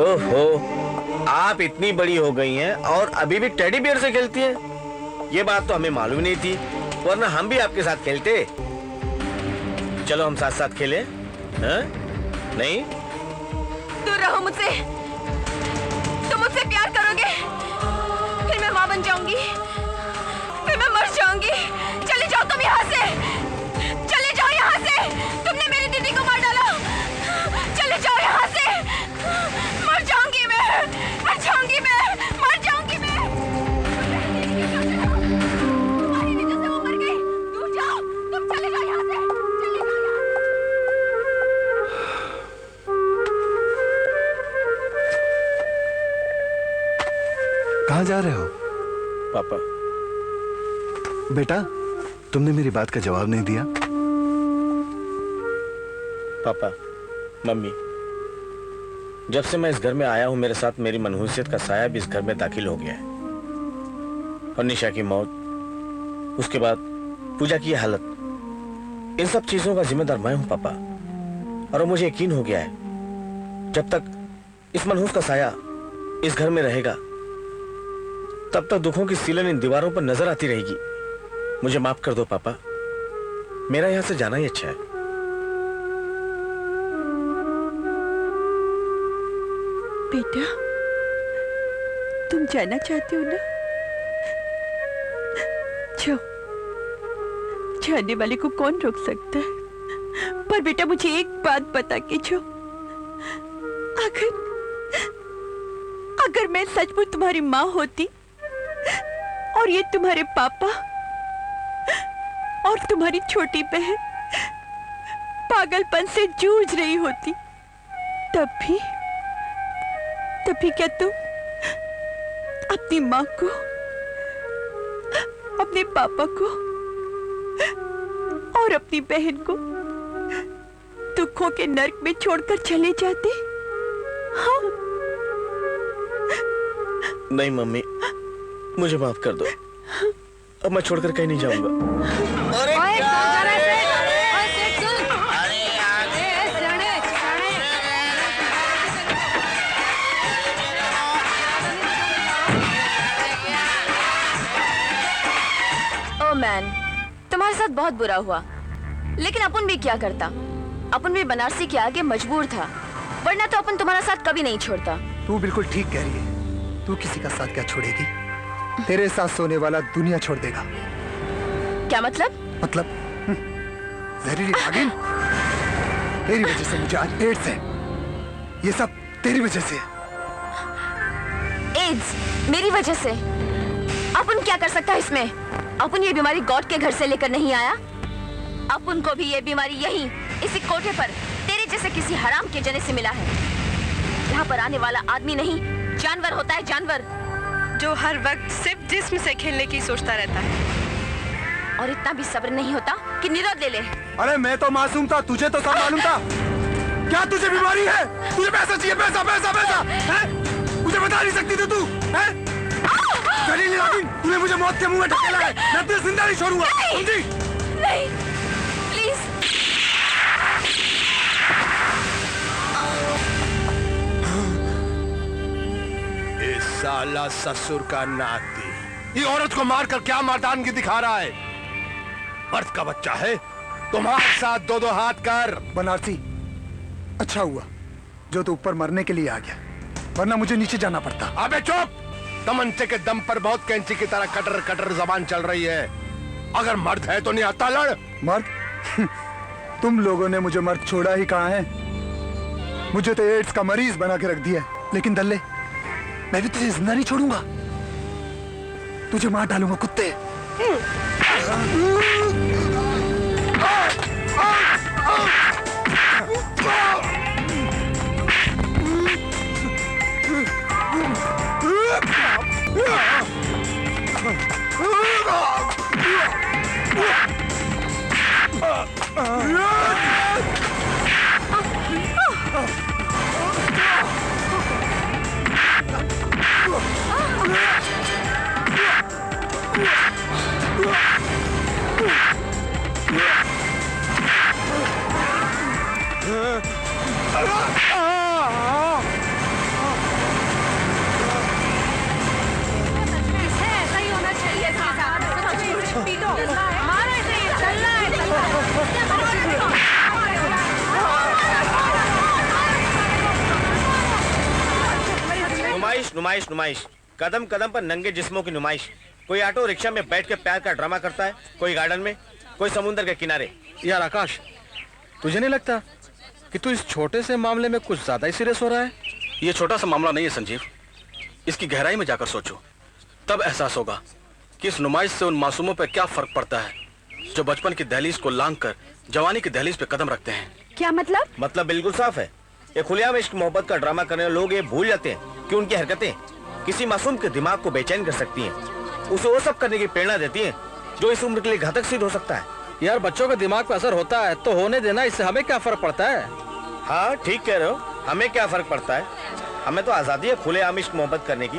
ओहो, आप इतनी बड़ी हो गई हैं और अभी भी टेडी बियर से खेलती हैं? ये बात तो हमें मालूम नहीं थी, वरना हम भी आपके साथ खेलते। चलो हम साथ साथ खेलें, हाँ? नहीं? दूर रहो मुझसे। तुम मुझसे प्यार करोगे, फिर मैं माँ बन जाऊंगी, फिर मैं मर जाऊंगी। चले जाओ तुम यहाँ से, चले जाओ यहाँ से। तुमने मेरी दीदी को मार डाला। चले जाओ यहाँ से। मर जाऊंगी मैं, मर जाऊंगी मैं, मर जाऊंगी मैं। तुम्हारी वजह से वो मर गई। दूर जाओ, तुम चले जाओ यहाँ से, चले जाओ यहाँ से। कहाँ जा रहे हो? पापा। बेटा, तुमने मेरी बात का जवाब नहीं दिया। पापा, मम्मी, जब से मैं इस घर में आया हूं मेरे साथ मेरी मनहूसियत का साया भी इस घर में दाखिल हो गया है। और निशा की मौत, उसके बाद पूजा की हालत, इन सब चीजों का जिम्मेदार मैं हूं पापा। और मुझे यकीन हो गया है जब तक इस मनहूस का साया इस घर में रहेगा तब तक दुखों की सीलन इन दीवारों पर नजर आती रहेगी। मुझे माफ कर दो पापा, मेरा यहां से जाना ही अच्छा है। बेटा, तुम जाना चाहते हो ना? जाओ, जाने वाले को कौन रोक सकता है? पर बेटा मुझे एक बात बता के जाओ, अगर मैं सचमुच तुम्हारी माँ होती और ये तुम्हारे पापा और तुम्हारी छोटी बहन पागलपन से जूझ रही होती, तब भी क्या तुम अपनी माँ को, अपने पापा को और अपनी बहन को दुखों के नर्क में छोड़कर चले जाते? हाँ? नहीं मम्मी, मुझे माफ कर दो, अब मैं छोड़कर कहीं नहीं जाऊंगा। अरे ओ मैन, तुम्हारे साथ बहुत बुरा हुआ, लेकिन अपन भी क्या करता? अपन भी बनारसी के आगे मजबूर था, वरना तो अपन तुम्हारा साथ कभी नहीं छोड़ता। तू बिल्कुल ठीक कह रही है। तू किसी का साथ क्या छोड़ेगी? तेरे साथ सोने वाला दुनिया छोड़ देगा। क्या मतलब? मतलब जहरीली नागिन, तेरी वजह से मुझे आज एड्स है। ये सब तेरी वजह से। एड्स मेरी वजह से? अपन क्या कर सकता है इसमें? अपन ये बीमारी गॉड के घर से लेकर नहीं आया। अपन को भी ये बीमारी यहीं इसी कोठे पर तेरे जैसे किसी हराम के जने से मिला है। यहाँ पर आने वाला आदमी नहीं, जानवर होता है, जानवर, जो हर वक्त सिर्फ जिस्म से खेलने की सोचता रहता है। और इतना भी सब्र नहीं होता कि निरोध ले ले। अरे मैं तो मासूम था, तुझे तो सब मालूम था। क्या तुझे बीमारी है? तुझे पैसा चाहिए, पैसा पैसा पैसा है? मुझे बता नहीं सकती तू है? जहरीली नागिन, तूने मुझे मौत के मुंह में ढकेला है। मैं तुझे जिंदा नहीं छोड़ूंगा, समझी? नहीं, प्लीज। इस साला ससुर का नाती, ये औरत को मारकर क्या मर्दानगी दिखा रहा है? मर्द का बच्चा है, तुम्हारे साथ दो दो हाथ कर। बनारसी, अच्छा हुआ जो तू ऊपर मरने के लिए आ गया, वरना मुझे नीचे जाना पड़ता। अबे चुप! तमंचे के दम पर बहुत कैंची की तरह कटर कटर जबान चल रही है। अगर मर्द है तो नहीं आता लड़। मर्द? तुम लोगों ने मुझे मर्द छोड़ा ही कहाँ है? मुझे तो एड्स का मरीज बना के रख दिया। लेकिन दल्ले, मैं भी तुझे जिंदा नहीं छोड़ूंगा, तुझे मार डालूंगा कुत्ते। नुमाइश नुमाइश, कदम कदम पर नंगे जिस्मों की नुमाइश। कोई ऑटो रिक्शा में बैठ के प्यार का ड्रामा करता है, कोई गार्डन में, कोई समुद्र के किनारे। यार आकाश, तुझे नहीं लगता कि तू इस छोटे से मामले में कुछ ज्यादा ही सीरियस हो रहा है? ये छोटा सा मामला नहीं है संजीव, इसकी गहराई में जाकर सोचो, तब एहसास होगा कि इस नुमाइश से उन मासूमों पर क्या फर्क पड़ता है जो बचपन की दहलीज को लांघ कर जवानी की दहलीज पे कदम रखते हैं। क्या मतलब? मतलब बिल्कुल साफ है। ये खुलेआम इश्क मोहब्बत का ड्रामा करने वाले लोग ये भूल जाते हैं कि उनकी हरकतें किसी मासूम के दिमाग को बेचैन कर सकती हैं, उसे वो सब करने की प्रेरणा देती हैं जो इस उम्र के लिए घातक सिद्ध हो सकता है। यार बच्चों के दिमाग पे असर होता है तो होने देना, इससे हमें क्या फर्क पड़ता है? हाँ ठीक कह रहे हो, हमें क्या फर्क पड़ता है? हमें तो आजादी है खुलेआम इश्क मोहब्बत करने की,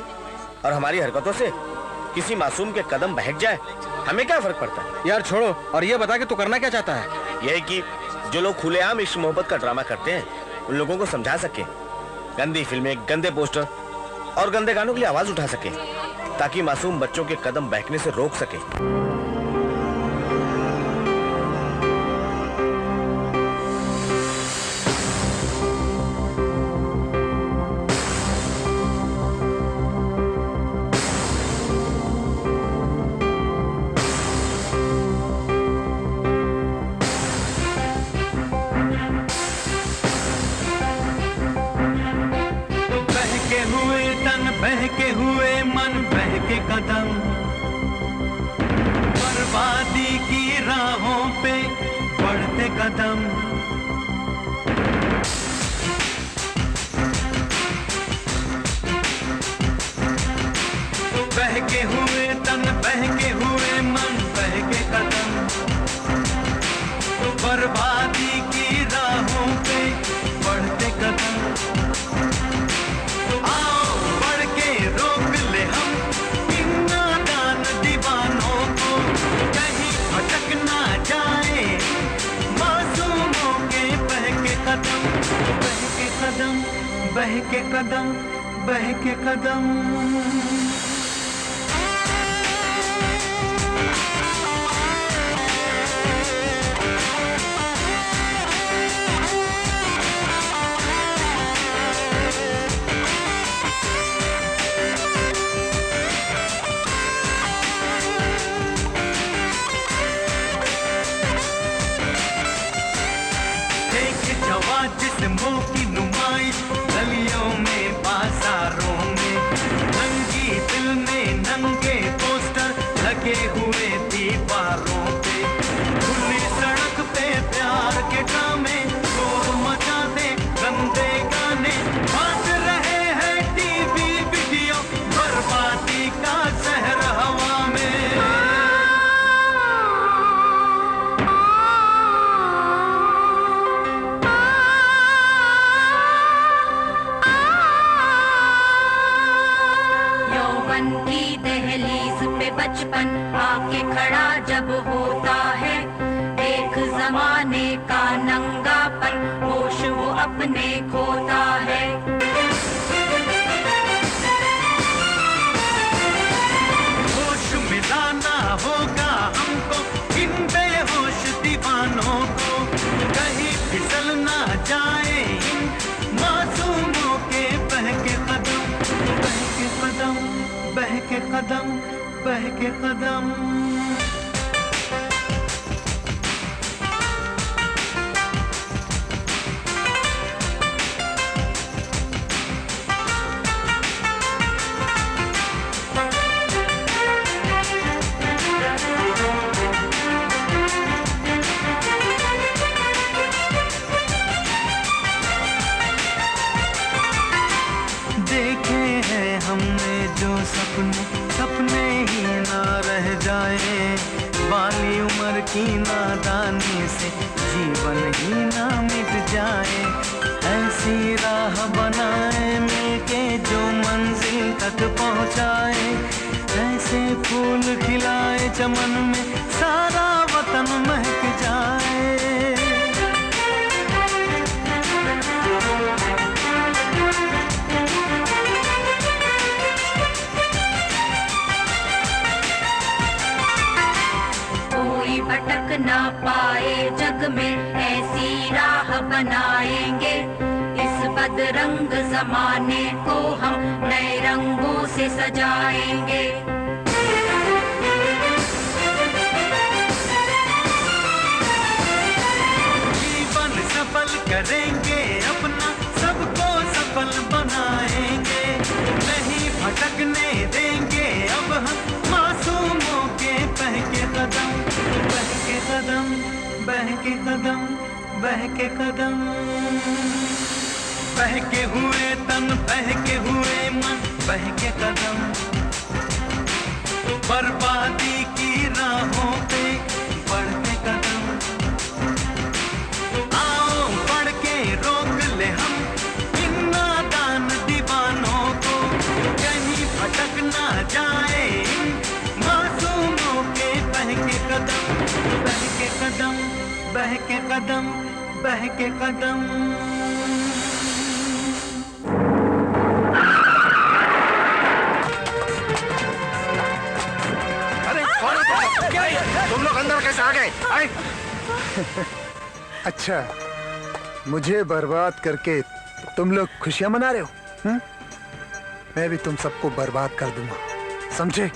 और हमारी हरकतों से किसी मासूम के कदम बहक जाए, हमें क्या फर्क पड़ता है? यार छोड़ो और ये बता कि तू करना क्या चाहता है? यह कि जो लोग खुलेआम इश्क मोहब्बत का ड्रामा करते हैं उन लोगों को समझा सके, गंदी फिल्में, गंदे पोस्टर और गंदे गानों के लिए आवाज उठा सके, ताकि मासूम बच्चों के कदम बहकने से रोक सके। बहके हुए मन, बहके कदम, बर्बादी की राहों पे बढ़ते कदम। बहके हुए तन, बहके हुए मन, बहके कदम, बर्बादी की राहों पे बढ़ते कदम। बहके कदम, बहके कदम। एक जवा जिस्मों की नुमाइश, गलियों में, बाजारों में, नंगी दिल में नंगे पोस्टर लगे हुए दीवारों पे, खुली सड़क पे प्यार के ड्रामे, शोर मचाते गंदे गाने, बांट रहे हैं टीवी वीडियो, बर्बादी का जहर हवा में। की दहलीज पे बचपन आके खड़ा जब होता है, एक जमाने का नंगापन, होश वो अपने खोता है। होश में लाना होगा हमको इन बेहोश दीवानों को, कहीं फिसल ना जाए इन मासूमों के बहके कदम, बहके कदम, बहके कदम, बहके कदम। देखे हैं हमने जो सपने, सपने ही ना रह जाए, बाली उम्र की नादानी से जीवन ही ना मिट जाए, ऐसी राह बनाए मिलके जो मंजिल तक पहुंचाए, ऐसे फूल खिलाए चमन में सारा वतन महक जाए। भटक ना पाए जग में, ऐसी राह बनाएंगे, इस बदरंग जमाने को हम नए रंगों से सजाएंगे। जीवन सफल करेंगे अपना, सबको सफल बनाएंगे, नहीं भटकने देंगे अब हम मासूमों के बहके कदम, बहके कदम, बहके कदम, बहके कदम, बहके हुए तन, बहके हुए मन, बहके कदम, बर्बादी की राहों पे बढ़ते कदम, आओ बढ़ के रोक ले हम इन नादान दीवानों को, कहीं भटक ना जाए इन मासूमों के बहके कदम, बहके कदम, बहके कदम, बहके कदम। अरे कौन है तुम? क्या है? तुम लोग अंदर कैसे आ गए? आए? अच्छा, मुझे बर्बाद करके तुम लोग खुशियां मना रहे हो? मैं भी तुम सबको बर्बाद कर दूंगा, समझे?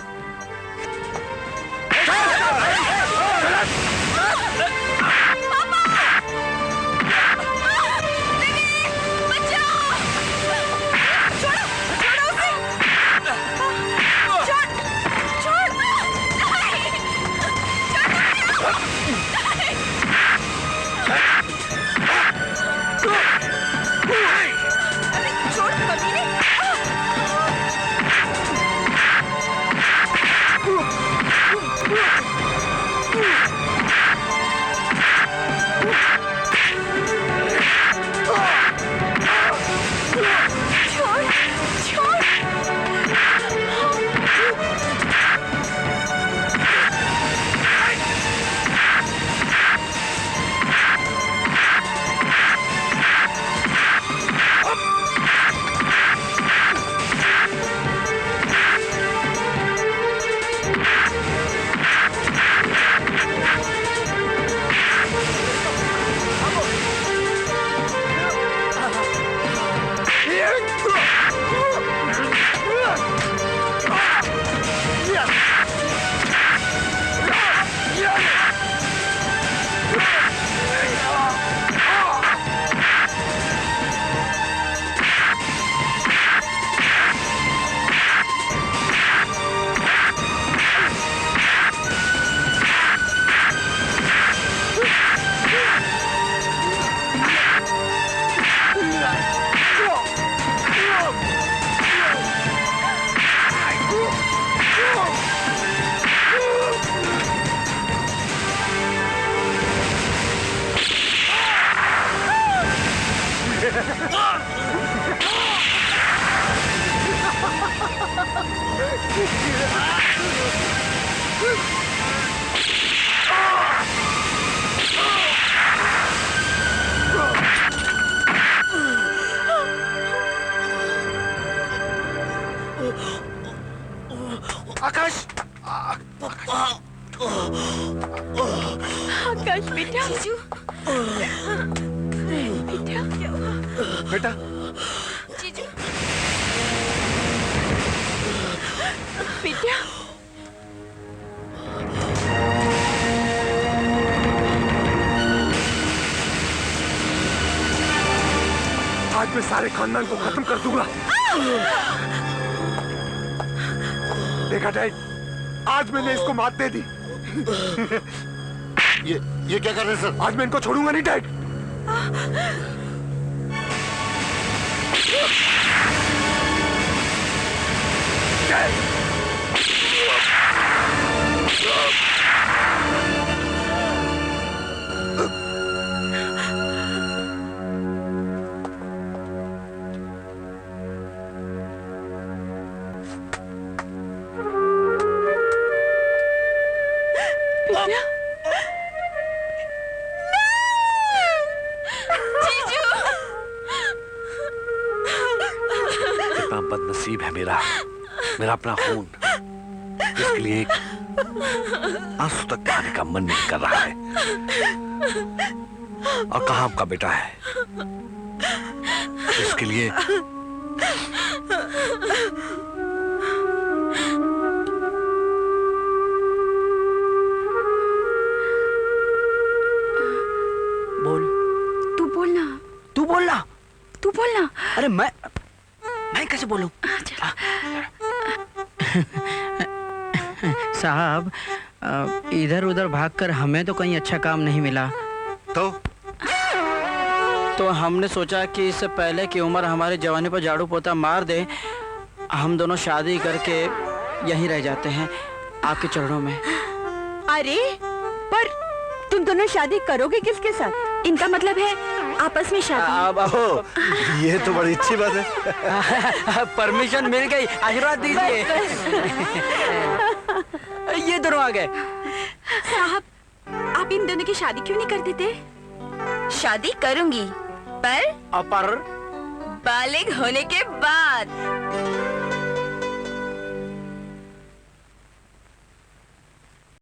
आकाश! आकाश बेटा, जीजू, बेटा, जीजू, बेटा, आज मैं सारे खानदान को खत्म कर दूंगा। देखा डैड, आज मैंने इसको मात दे दी। ये क्या कर रहे हैं सर? आज मैं इनको छोड़ूंगा नहीं डैड। कितना बदनसीब है मेरा अपना खून, इसके लिए एक आंसू तक बहाने का मन नहीं कर रहा है। और कहाँ आपका बेटा है? इसके लिए बोल। तू बोलना। तू बोलना। तू बोलना। अरे मैं कैसे बोलूं? साहब, इधर उधर भागकर हमें तो कहीं अच्छा काम नहीं मिला, तो हमने सोचा कि इससे पहले कि उम्र हमारी जवानी पर झाड़ू पोता मार दे, हम दोनों शादी करके यहीं रह जाते हैं आपके चरणों में। अरे पर तुम दोनों शादी करोगे किसके साथ? इनका मतलब है आपस में शादी। ये तो बड़ी अच्छी बात है। परमिशन मिल गई, आशीर्वाद दीजिए। ये दोनों आ गए। साहब, आप इन दोनों की शादी क्यों नहीं कर देते? शादी करूंगी, पर पर बालिग होने के बाद।